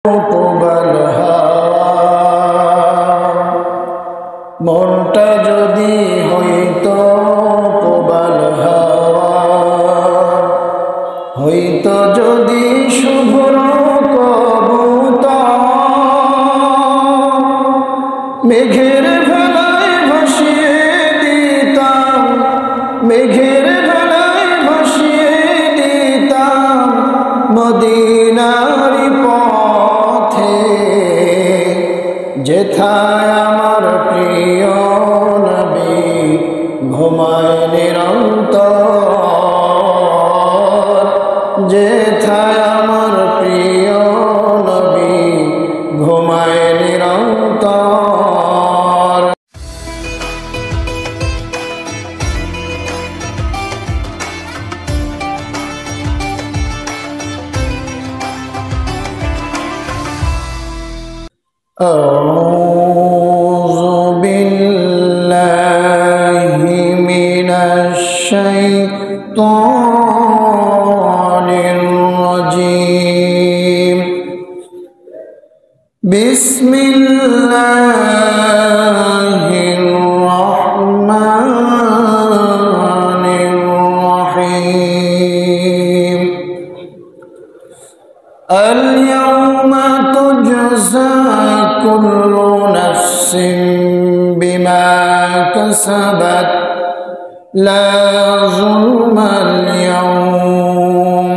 প্রবল হাওয়া মনটা যদি হইতো প্রবল হাওয়া হইতো যদি শুভ্র কবুতর মেঘের ভেলায় ভাসিয়ে দিতাম মেঘের ভেলায় ভাসিয়ে দিতাম মদিনার পথে যেথায় আমার প্রিয় নবী ঘুমায় নিরন্তর যেথায় আমার প্রিয় নবী ঘুমায় নিরন্তর। أعوذ بالله من الشيطان الرجيم بسم الله الرحمن الرحيم اليوم تجزى كل نفس بما كسبت لا ظلم اليوم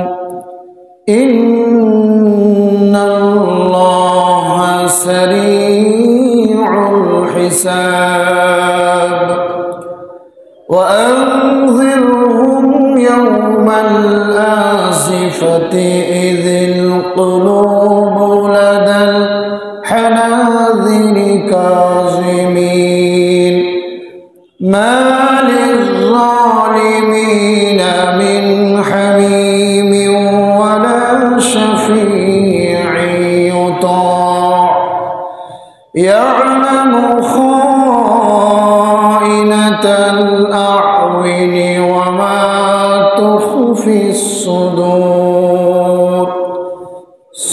إن الله سريع الحساب وأنذرهم يوم الآزفة إذ القلوب لدى الحناظر كاظمين ما للظالمين من حميم ولا شفيع يطاع يعلم خائنة الأعين وما تخفي الصدور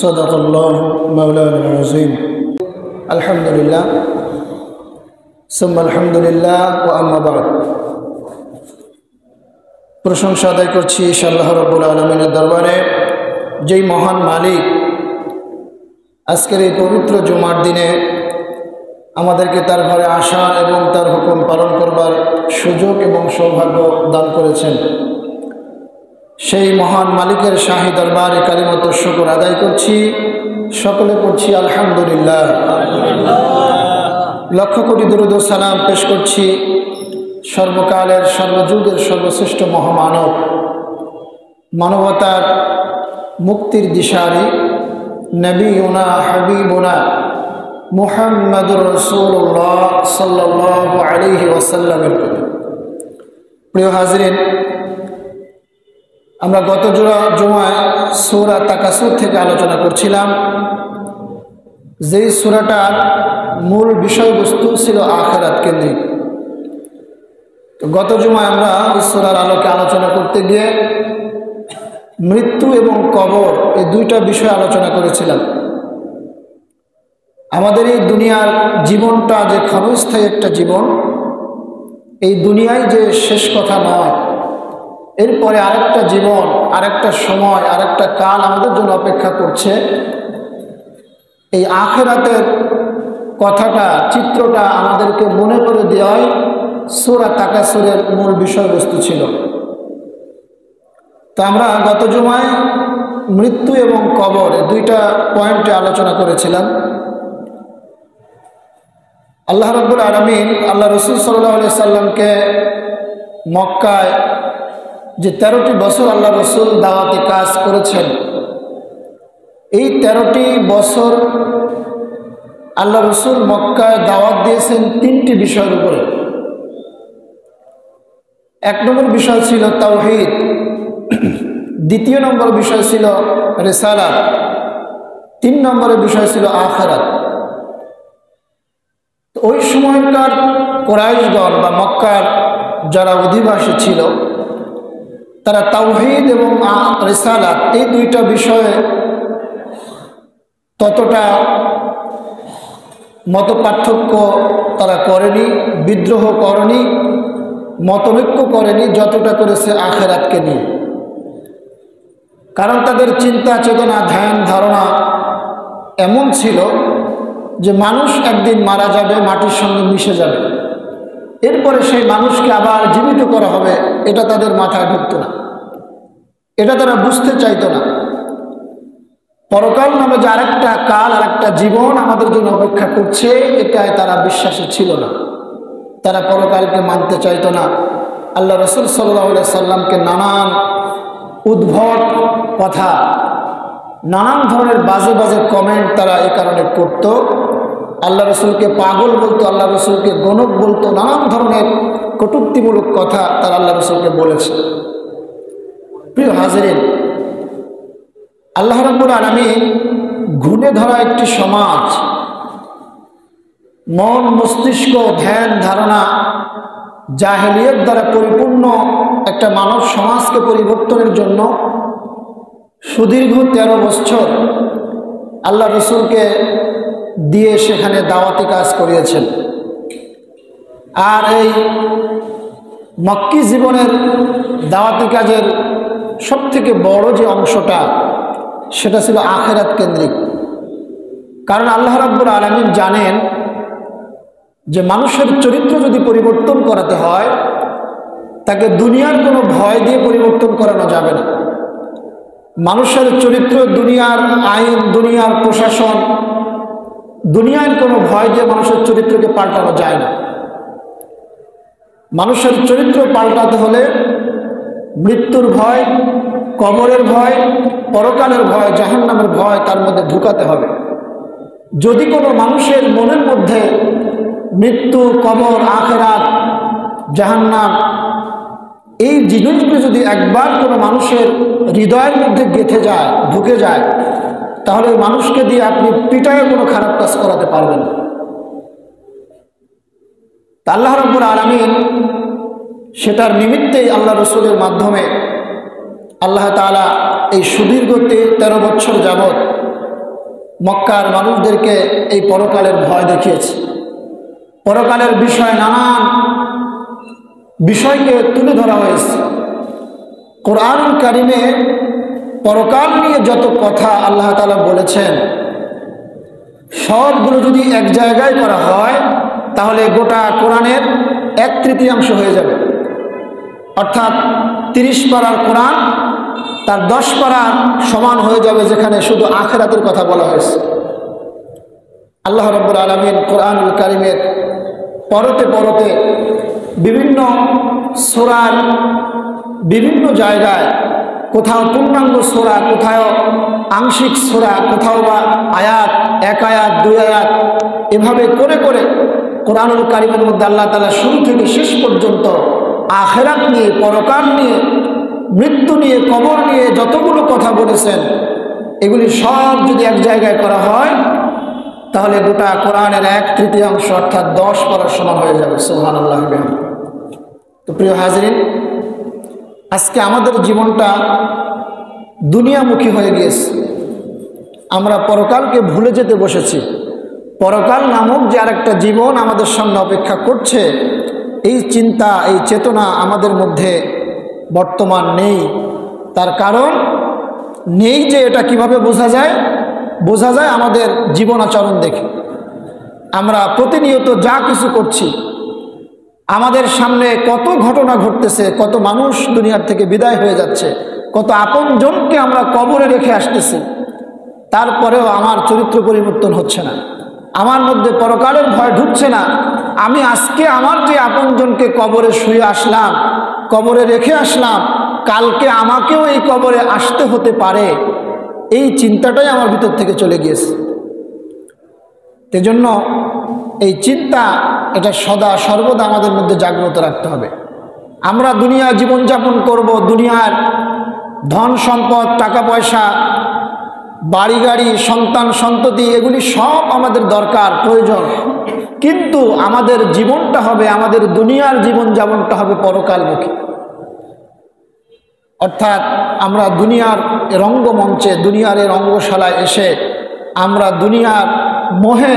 صدق الله مولانا العظيم الحمد لله ثم الحمد لله وأما بعد প্রশংসা আদায় করছি আল্লাহ রাব্বুল আলামিনের দরবারে যেই মহান মালিক আজকের এই পবিত্র জুমার দিনে আমাদেরকে তার ঘরে আসা এবং তার হুকুম পালন করবার সুযোগ এবং সৌভাগ্য দান করেছেন। সেই মহান মালিকের শাহী দরবারে কালিমাত শুকর আদায় করছি, সকলে পড়ছি আলহামদুলিল্লাহ। লক্ষ কোটি দরুদ ও সালাম পেশ করছি সর্বকালের সর্বযুগের সর্বশ্রেষ্ঠ মহামানব, মানবতার মুক্তির দিশারি নবীনা হাবিবুনা মুহাম্মদুর রাসূলুল্লাহ সাল্লাল্লাহু আলাইহি ওয়াসাল্লামের প্রতি। প্রিয় হাজরিন, আমরা গত জুমায় সূরা তাকাসুর থেকে আলোচনা করছিলাম। যেই সূরাটার মূল বিষয়বস্তু ছিল আখিরাত কেন্দ্রিক। তো গত জুমায় আমরা এই সূরার আলোকে আলোচনা করতে গিয়ে মৃত্যু এবং কবর এই দুইটা বিষয় আলোচনা করেছিলাম। আমাদের এই দুনিয়ার জীবনটা যে ক্ষণস্থায়ী একটা জীবন, এই দুনিয়ায় যে শেষ কথা নয়, এরপরে আরেকটা জীবন, আরেকটা সময়, আরেকটা কাল আমাদের জন্য অপেক্ষা করছে। এই আখিরাতের কথাটা, চিত্রটা আমাদেরকে মনে করে দেওয়াই সূরা তাকাসুরের মূল বিষয়বস্তু ছিল। তো আমরা গত জুমায় মৃত্যু এবং কবর এই দুইটা পয়েন্টে আলোচনা করেছিলাম। আল্লাহ রাব্বুল আলামিন আল্লাহ রাসূল সাল্লাল্লাহু আলাইহি সাল্লামকে মক্কায় যে 13টি বছর আল্লাহ রাসূল দাওয়াতি কাজ করেছেন, এই 13টি বছর আল্লাহ রাসূল মক্কায় দাওয়াত দিয়েছেন 3টি বিষয়ের উপরে। 1 নম্বর বিষয় ছিল তাওহীদ, 2 নম্বর বিষয় ছিল রিসালাত, 3 নম্বরের বিষয় ছিল আখিরাত। ওই সময়কার কুরাইশগণ বা মক্কার যারা অধিবাসী ছিল তারা তাওহীদ এবং রিসালাত এই দুইটা বিষয়ে ততটা মত পার্থক্য তারা করেনি, বিদ্রোহ করেনি, মতৈক্য করেনি যতটা করেছে আখিরাতকে নিয়ে। কারণ তাদের চিন্তা চেতনা ধ্যান ধারণা এমন ছিল যে মানুষ একদিন মারা যাবে, মাটির সঙ্গে মিশে যাবে, এরপরে সেই মানুষকে আবার জীবিত করা হবে, এটা তাদের মাথায় ঢুকতো না, এটা তারা বুঝতে চাইতো না। পরকাল নামে যে আরেকটা কাল, আরেকটা জীবন আমাদের জন্য অপেক্ষা করছে, এটাই তারা বিশ্বাসী ছিল না। তারা পরকালকে মানতে চাইতো না। আল্লাহ রসুল সাল্লাল্লাহু আলাইহি সাল্লামকে নানান উদ্ভট কথা, নানান ধরনের বাজে বাজে কমেন্ট তারা এই কারণে করত। আল্লাহ রসুলকে পাগল বলতো, আল্লাহ রসুলকে গণক বলতো, নানান ধরনের কটূক্তিমূলক কথা তারা আল্লাহ রসুলকে বলেছে। প্রিয় হাজিরিন, আল্লাহ রাব্বুল আলামিন ঘুণে ধরা একটি সমাজ, মন মস্তিষ্ক ধ্যান ধারণা জাহেলিয়ত দ্বারা পরিপূর্ণ একটা মানব সমাজকে পরিবর্তনের জন্য সুদীর্ঘ 13 বছর আল্লাহ রসুলকে দিয়ে সেখানে দাওয়াতি কাজ করিয়েছেন। আর এই মক্কি জীবনের দাওয়াতি কাজের সবথেকে বড় যে অংশটা, সেটা ছিল আখিরাত কেন্দ্রিক। কারণ আল্লাহ রাব্বুল আলামিন জানেন যে মানুষের চরিত্র যদি পরিবর্তন করাতে হয়, তাকে দুনিয়ার কোনো ভয় দিয়ে পরিবর্তন করানো যাবে না। মানুষের চরিত্র দুনিয়ার আইন, দুনিয়ার প্রশাসন, দুনিয়ার কোনো ভয় দিয়ে মানুষের চরিত্রকে পাল্টানো যায় না। মানুষের চরিত্র পাল্টাতে হলে মৃত্যুর ভয়, কবরের ভয়, পরকালের ভয়, জাহান্নামের ভয় তার মধ্যে ঢুকাতে হবে। যদি কোনো মানুষের মনের মধ্যে মৃত্যু, কবর, আখিরাত, জাহান্নাম এই জিনিসগুলো যদি একবার কোনো মানুষের হৃদয়ের মধ্যে গেঁথে যায়, ঢুকে যায়, তাহলে ওই মানুষকে দিয়ে আপনি পিটায়ে কোনো খারাপ কাজ করাতে পারবেন না। আল্লাহ রাব্বুল আলামিন সেটার নিমিত্তেই আল্লাহ রসুলের মাধ্যমে আল্লাহ তাআলা এই সুদীর্ঘ 13 বছর যাবৎ মক্কার মানুষদেরকে এই পরকালের ভয় দেখিয়েছে। পরকালের বিষয় নানান বিষয়কে তুলে ধরা হয়েছে। কোরআনুল কারিমে পরকাল নিয়ে যত কথা আল্লাহ তাআলা বলেছেন, সবগুলো যদি এক জায়গায় করা হয় তাহলে গোটা কোরআনের 1/3 হয়ে যাবে। অর্থাৎ 30 পারার কোরআন তার 10 পারা সমান হয়ে যাবে, যেখানে শুধু আখিরাতের কথা বলা হয়েছে। আল্লাহ রাব্বুল আলামিন কোরআনুল কারিমের পরতে পরতে বিভিন্ন সূরার বিভিন্ন জায়গায়, কোথাও পূর্ণাঙ্গ সূরা, কোথাও আংশিক সূরা, কোথাও বা আয়াত, 1 আয়াত 2 আয়াত, এভাবে করে করে কোরআনুল কারিমের মধ্যে আল্লাহ তাআলা শুরু থেকে শেষ পর্যন্ত আখিরাত নিয়ে, পরকাল নিয়ে, মৃত্যু নিয়ে, কবর নিয়ে যতগুলো কথা বলেছেন, এগুলি সব যদি এক জায়গায় করা হয় তাহলে গোটা কোরআনের 1/3 অর্থাৎ 10 পারার সমান হয়ে যাবে। সুবহানাল্লাহ। তো প্রিয় হাজিরিন, আজকে আমাদের জীবনটা দুনিয়ামুখী হয়ে গিয়েছে। আমরা পরকালকে ভুলে যেতে বসেছি। পরকাল নামক যে আরেকটা জীবন আমাদের সামনে অপেক্ষা করছে, এই চিন্তা, এই চেতনা আমাদের মধ্যে বর্তমান নেই। তার কারণ নেই যে এটা কিভাবে বোঝা যায়? বোঝা যায় আমাদের জীবন আচরণ দেখে। আমরা প্রতিনিয়ত যা কিছু করছি, আমাদের সামনে কত ঘটনা ঘটতেছে, কত মানুষ দুনিয়ার থেকে বিদায় হয়ে যাচ্ছে, কত আপনজনকে আমরা কবরে রেখে আসতেছি, তারপরেও আমার চরিত্র পরিবর্তন হচ্ছে না, আমার মধ্যে পরকালের ভয় ঢুকছে না। আমি আজকে আমার যে আপনজনকে কবরে শুয়ে আসলাম, কবরে রেখে আসলাম, কালকে আমাকেও এই কবরে আসতে হতে পারে, এই চিন্তাটাই আমার ভিতর থেকে চলে গিয়েছে। সেজন্য এই চিন্তা, এটা সদা সর্বদা আমাদের মধ্যে জাগ্রত রাখতে হবে। আমরা দুনিয়া জীবনযাপন করব, দুনিয়ার ধন সম্পদ, টাকা পয়সা, বাড়ি গাড়ি, সন্তান সন্ততি, এগুলি সব আমাদের দরকার, প্রয়োজন, কিন্তু আমাদের জীবনটা হবে, আমাদের দুনিয়ার জীবনযাপনটা হবে পরকালমুখী। অর্থাৎ আমরা দুনিয়ার রঙ্গমঞ্চে, দুনিয়ার রঙ্গশালায় এসে আমরা দুনিয়ার মোহে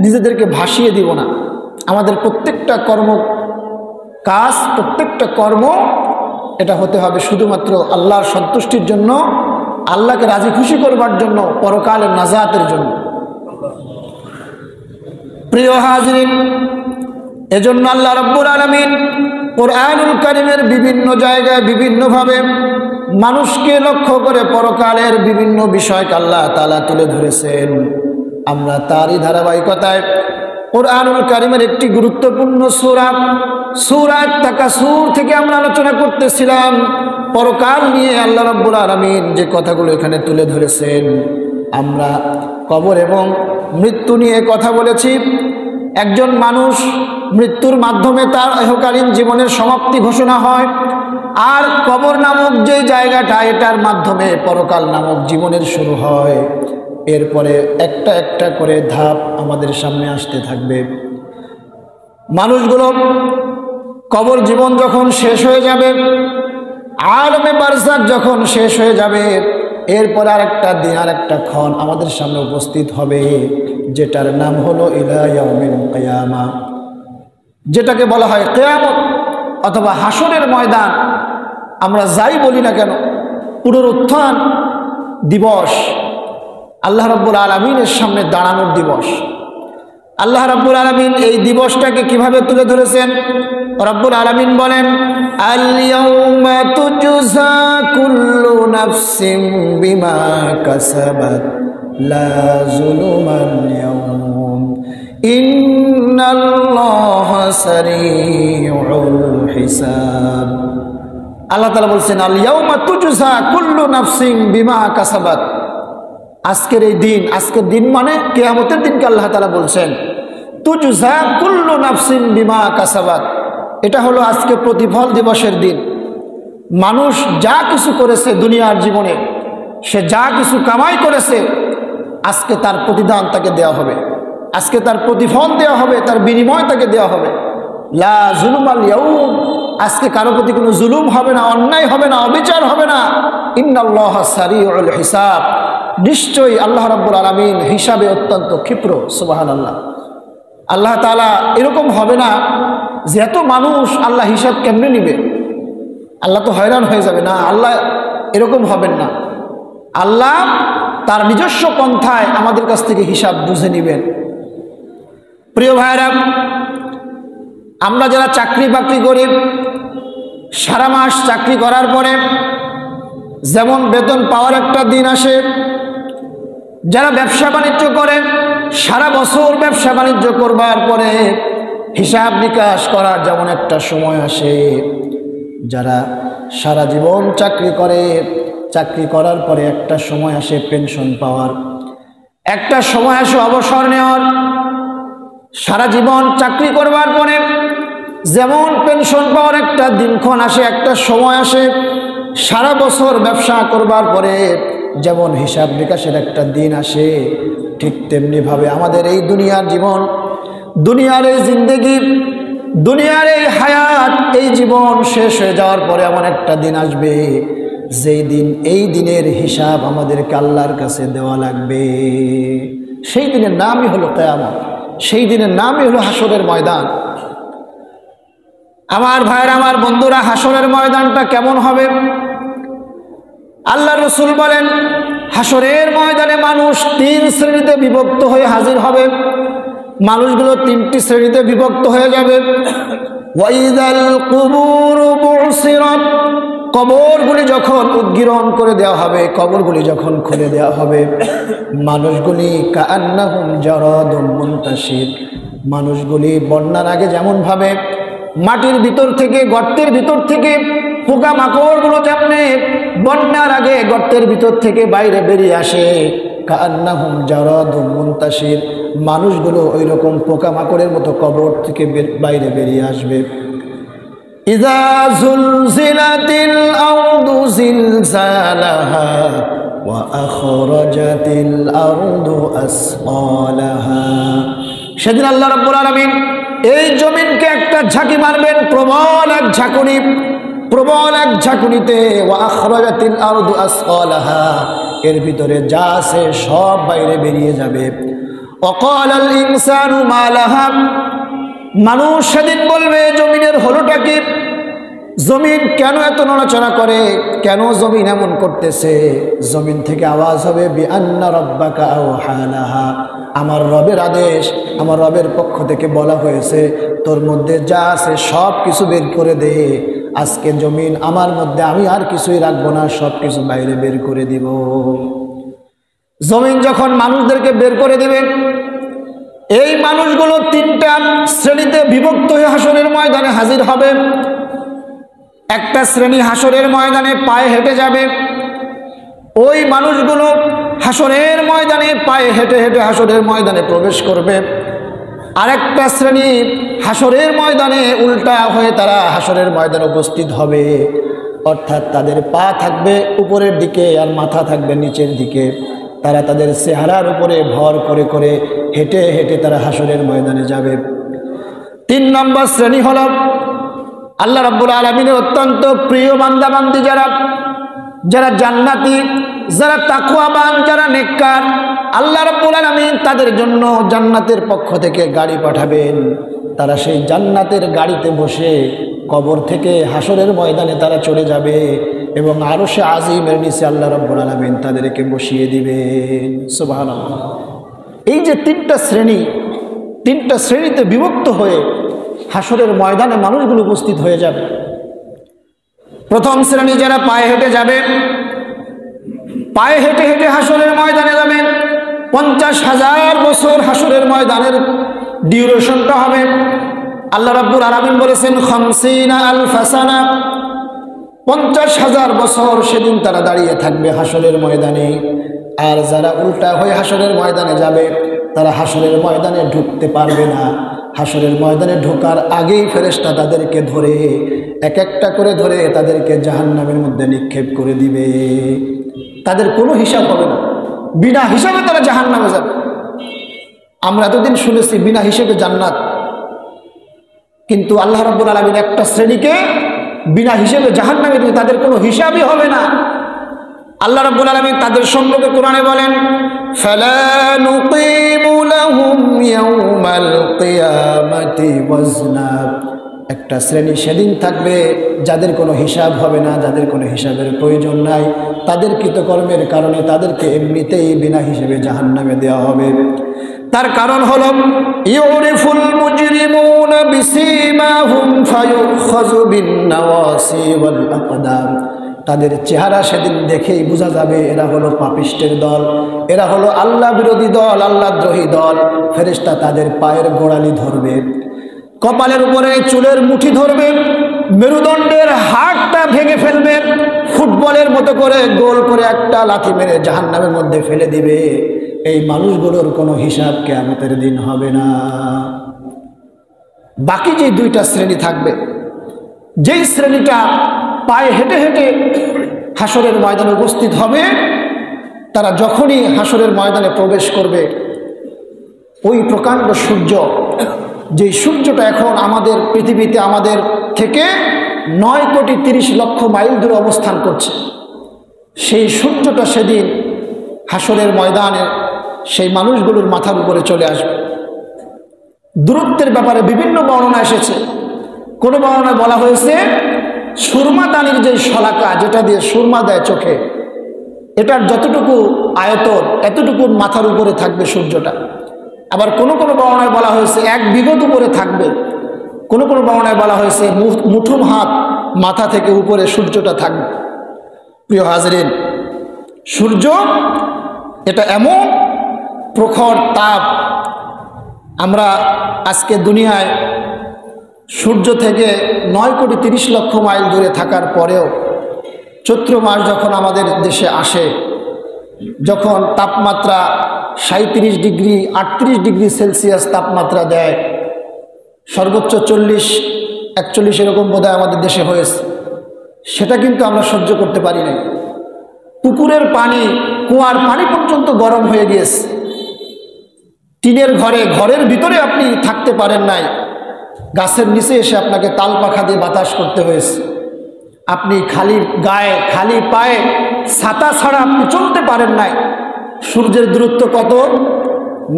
নিজেদেরকে ভাসিয়ে দিব না। আমাদের প্রত্যেকটা কাজ, প্রত্যেকটা কর্ম এটা হতে হবে শুধুমাত্র আল্লাহর সন্তুষ্টির জন্য, আল্লাহকে রাজি খুশি করবার জন্য, পরকালের নাজাতের জন্য। প্রিয় হাজিরিন, এজন্য আল্লাহ রাব্বুল আলামিন কোরআনুল কারীমের বিভিন্ন জায়গায় বিভিন্নভাবে মানুষকে লক্ষ্য করে পরকালের বিভিন্ন বিষয়কে আল্লাহ তাআলা তুলে ধরেছেন। আমরা তারই ধারাবাহিকতায় কোরআনুল কারীমের একটি গুরুত্বপূর্ণ সূরা তাকাসুর থেকে আমরা আলোচনা করতেছিলাম। পরকাল নিয়ে আল্লাহ রাব্বুল আলামিন যে কথাগুলো এখানে তুলে ধরেছেন, আমরা কবর এবং মৃত্যু নিয়ে কথা বলেছি। একজন মানুষ মৃত্যুর মাধ্যমে তার ইহকালীন জীবনের সমাপ্তি ঘোষণা হয়, আর কবর নামক যে জায়গাটা, এটার মাধ্যমে পরকাল নামক জীবনের শুরু হয়। এরপরে একটা একটা করে ধাপ আমাদের সামনে আসতে থাকবে। মানুষগুলো কবর জীবন যখন শেষ হয়ে যাবে, আলমে বারজাখ যখন শেষ হয়ে যাবে, এরপর আরেকটা দিন, আরেকটা ক্ষণ আমাদের সামনে উপস্থিত হবে, যেটার নাম হলো ইলা ইয়াউমিল কিয়ামা, যেটাকে বলা হয় কিয়ামত অথবা হাসরের ময়দান। আমরা যাই বলি না কেন, পুনরুত্থান দিবস, আল্লাহ রাব্বুল আলামিনের সামনে দাঁড়ানোর দিবস। আল্লাহ রাব্বুল আলামিন এই দিবসটাকে কিভাবে তুলে ধরেছেন? রাব্বুল আলামিন বলেন, আল ইয়াউমা তুজজা কুল্লু নাফসিন বিমা কাসাবাত লা যুলুমাল ইয়াউম ইন্নাল্লাহা সারিউল হিসাব। আল্লাহ তাআলা বলছেন, আল ইয়াউমা তুজজা কুল্লু নাফসিন বিমা কাসাবাত। আজকের এই দিন, আজকের দিন মানে কিয়ামতের দিনকে আল্লাহ তাআলা বলছেন তুজজা কুল্লু নাফসিন বিমা কাসাবাত। এটা হলো আজকে প্রতিফল দিবসের দিন। মানুষ যা কিছু করেছে দুনিয়ার জীবনে, সে যা কিছু কামাই করেছে, আজকে তার প্রতিদান তাকে দেওয়া হবে, আজকে তার প্রতিফল দেওয়া হবে, তার বিনিময় তাকে দেওয়া হবে। লা যুলুমাল ইয়াউম, আজকে কারো প্রতি কোনো জুলুম হবে না, অন্যায় হবে না, অবিচার হবে না। ইন্নাল্লাহা সারিউল হিসাব, নিশ্চয়ই আল্লাহ রাব্বুল আলামিন হিসাবে অত্যন্ত ক্ষিপ্র। সুবহানাল্লাহ। আল্লাহ তাআলা এরকম হবে না যে এত মানুষ, আল্লাহ হিসাব কেমনে নিবে, আল্লাহ তো হয়রান হয়ে যাবে না। আল্লাহ এরকম হবেন না। আল্লাহ তার নিজস্ব পন্থায় আমাদের কাছ থেকে হিসাব বুঝে নেবেন। প্রিয় ভাইরা, আমরা যারা চাকরি বাকরি করি, সারা মাস চাকরি করার পরে যেমন বেতন পাওয়ার একটা দিন আসে, যারা ব্যবসা বাণিজ্য করে, সারা বছর ব্যবসা বাণিজ্য করবার পরে হিসাব নিকাশ করার যেমন একটা সময় আসে, যারা সারা জীবন চাকরি করে, চাকরি করার পরে একটা সময় আসে পেনশন পাওয়ার, একটা সময় আসে অবসর নেওয়ার। সারা জীবন চাকরি করবার পরে যেমন পেনশন পাওয়ার একটা দিনক্ষণ আসে, একটা সময় আসে, সারা বছর ব্যবসা করবার পরে যেমন হিসাব নিকাশের একটা দিন আসে, ঠিক তেমনিভাবে আমাদের এই দুনিয়ার জীবন, দুনিয়ার এই জিন্দেগি, দুনিয়ার এই হায়াত, এই জীবন শেষ হয়ে যাওয়ার পরে এমন একটা দিন আসবে, যেই দিন, এই দিনের হিসাব আমাদেরকে আল্লাহর কাছে দেওয়া লাগবে। সেই দিনের নামই হলো কিয়ামত, সেই দিনের নামই হলো হাসরের ময়দান। আমার ভাইরা, আমার বন্ধুরা, হাসরের ময়দানটা কেমন হবে? আল্লাহ রাসূল বলেন, হাসরের ময়দানে মানুষ 3 শ্রেণীতে বিভক্ত হয়ে হাজির হবে। মানুষগুলো 3টি শ্রেণীতে বিভক্ত হয়ে যাবে। ওয়াইযাল কুবুরু বুসিরাত, কবরগুলি যখন উদ্গীরণ করে দেওয়া হবে, কবরগুলি যখন খুলে দেওয়া হবে, মানুষগুলি কাআন্নাহুম জারাদুম মুনতাশির, মানুষগুলি বন্যার আগে যেমনভাবে মাটির ভিতর থেকে, গর্তের ভিতর থেকে পোকা মাকড়গুলো যেমনে বন্যার আগে গর্তের ভিতর থেকে বাইরে বেরিয়ে আসে, কাআন্নাহুম জারাদুম মুনতাশির, মানুষগুলো ওই রকম পোকা মাকড়ের মতো কবর থেকে বাইরে বেরিয়ে আসবে। ইযা যুলজিলাতিল আরদু জিলজালাহা ওয়া আখরাজাতিল আরদু আসকালাহা, সেদিন আল্লাহ রাব্বুল আলামিন এই জমিনকে একটা ঝাঁকি মারবেন, প্রবল এক ঝাঁকুনি, প্রবল এক ঝাঁকুনিতে। ওয়া আখরাজাতিল আরদু আসকালাহা, এর ভিতরে যা আছে সব বাইরে বেরিয়ে যাবে। ওয়াকালাল ইনসানু মা লাহা, মানুষ সেদিন বলবে জমিনের হলোটা কি, জমিন কেন এত নড়াচড়া করে, কেন জমিন এমন করতেছে। জমিন থেকে আওয়াজ হবে বিআন্না রাব্বাকা আওহা লাহা, আমার রবের আদেশ, আমার রবের পক্ষ থেকে বলা হয়েছে তোর মধ্যে যা আছে সব কিছু বের করে দে। আজকে জমিন আমার মধ্যে আমি আর কিছুই রাখবো না, সব কিছু বাইরে বের করে দিব। জমিন যখন মানুষদেরকে বের করে দিবে, এই মানুষগুলো তিনটা শ্রেণীতে বিভক্ত হয়ে হাসরের ময়দানে হাজির হবে। একটা শ্রেণী হাসরের ময়দানে পায়ে হেঁটে যাবে, ওই মানুষগুলো হাসরের ময়দানে পায়ে হেঁটে হেঁটে হাসরের ময়দানে প্রবেশ করবে। আরেকটা শ্রেণী হাসরের ময়দানে উল্টা হয়ে তারা হাসরের ময়দানে উপস্থিত হবে, অর্থাৎ তাদের পা থাকবে উপরের দিকে আর মাথা থাকবে নিচের দিকে। তারা তাদের চেহারার উপরে ভর করে করে হেঁটে হেঁটে তারা হাসরের ময়দানে যাবে। 3 নম্বর শ্রেণী হল আল্লাহ রাব্বুল আলামিনের অত্যন্ত প্রিয় বান্দাবান্দি, যারা জান্নাতি, যারা তাকওয়াবান, যারা নেককার। আল্লাহ রাব্বুল আলামিন তাদের জন্য জান্নাতের পক্ষ থেকে গাড়ি পাঠাবেন। তারা সেই জান্নাতের গাড়িতে বসে কবর থেকে হাসরের ময়দানে তারা চলে যাবে এবং আরশে আজিমের নিচে আল্লাহ রাব্বুল আলামিন তাদেরকে বসিয়ে দিবেন। সুবহানাল্লাহ। এই যে তিনটা শ্রেণীতে বিভক্ত হয়ে হাসরের ময়দানে মানুষগুলো উপস্থিত হয়ে যাবে। প্রথম শ্রেণী যারা পায়ে হেঁটে যাবে, পায়ে হেঁটে হেঁটে হাসরের ময়দানে যাবেন। 50,000 বছর হাসরের ময়দানের ডিউরেশনটা হবে। আল্লাহ রাব্বুল আলামিন বলেছেন 50,000 সানা, 50,000 বছর সেদিন তারা দাঁড়িয়ে থাকবে হাসরের ময়দানে। আর যারা উল্টা হয়ে হাসরের ময়দানে যাবে তারা হাসরের ময়দানে ঢুকতে পারবে না। হাসরের ময়দানে ঢোকার আগেই ফেরেশতা তাদেরকে ধরে এক একটা করে ধরে তাদেরকে জাহান্নামের মধ্যে নিক্ষেপ করে দিবে। তাদের কোনো হিসাব হবে না, বিনা হিসাবে তারা জাহান্নামে যাবে। আমরা এতদিন শুনেছি বিনা হিসেবে জান্নাত, কিন্তু আল্লাহ রাব্বুল আলামিন একটা শ্রেণীকে বিনা হিসেবে জাহান্নামে দিবে, তাদের কোনো হিসাবই হবে না। আল্লাহ রাব্বুল আলামিন তাদের সম্পর্কে কোরআনে বলেন ফালা নুকিমু লাহুম ইয়াউমাল কিয়ামাতি ওয়াজনা, একটা শ্রেণী সেদিন থাকবে যাদের কোনো হিসাব হবে না, যাদের কোনো হিসাবের প্রয়োজন নাই। তাদের কৃতকর্মের কারণে তাদেরকে এমনিতেই বিনা হিসেবে জাহান্নামে দেওয়া হবে। তার কারণ হলো ইউরিফুল মুজরিমুনা বিসীমাহুম ফায়ুখাযু বিন-নাওয়াসি ওয়াল আকদাম, তাদের চেহারা সেদিন দেখেই বোঝা যাবে এরা হলো পাপিষ্টের দল, এরা হলো আল্লাহ বিরোধী দল, আল্লাহদ্রোহী দল। ফেরেশতা তাদের পায়ের গোড়ালি ধরবে, কপালের উপরে চুলের মুঠি ধরবে, মেরুদণ্ডের হাড়টা ভেঙে ফেলবে, ফুটবলের মতো করে গোল করে একটা লাথি মেরে জাহান্নামের মধ্যে ফেলে দিবে। এই মানুষগুলোর কোনো হিসাব কিয়ামতের দিন হবে না। বাকি যে দুইটা শ্রেণী থাকবে, যেই শ্রেণীটা পায়ে হেঁটে হেঁটে হাসরের ময়দানে উপস্থিত হবে, তারা যখনই হাসরের ময়দানে প্রবেশ করবে, ওই প্রকাণ্ড সূর্য, যে সূর্যটা এখন আমাদের পৃথিবীতে আমাদের থেকে 9,30,00,000 মাইল দূরে অবস্থান করছে, সেই সূর্যটা সেদিন হাসরের ময়দানে সেই মানুষগুলোর মাথার উপরে চলে আসবে। দূরত্বের ব্যাপারে বিভিন্ন বর্ণনা এসেছে। কোনো বর্ণনায় বলা হয়েছে সুরমা দানির যে শলাকা, যেটা দিয়ে সুরমা দেয় চোখে, এটার যতটুকু আয়তন এতটুকু মাথার উপরে থাকবে সূর্যটা। আবার কোনো কোনো বর্ণনায় বলা হয়েছে 1 বিঘত উপরে থাকবে। কোনো কোনো বর্ণনায় বলা হয়েছে মুঠুম হাত মাথা থেকে উপরে সূর্যটা থাকবে। প্রিয় হাজরিন, সূর্য এটা এমন প্রখর তাপ, আমরা আজকে দুনিয়ায় সূর্য থেকে 9,30,00,000 মাইল দূরে থাকার পরেও চৈত্র মাস যখন আমাদের দেশে আসে, যখন তাপমাত্রা 37 ডিগ্রি 38 ডিগ্রি সেলসিয়াস তাপমাত্রা দেয়, সর্বোচ্চ 40-41 এরকম বোধহয় আমাদের দেশে হয়েছে, সেটা কিন্তু আমরা সহ্য করতে পারি না। পুকুরের পানি, কুয়ার পানি পর্যন্ত গরম হয়ে গিয়েছে। টিনের ঘরের ভিতরে আপনি থাকতে পারেন নাই, গাছের নিচে এসে আপনাকে তাল পাখা দিয়ে বাতাস করতে হয়েছে। আপনি খালি গায়ে খালি পায়ে ছাতা ছাড়া আপনি চলতে পারেন নাই। সূর্যের দূরত্ব কত?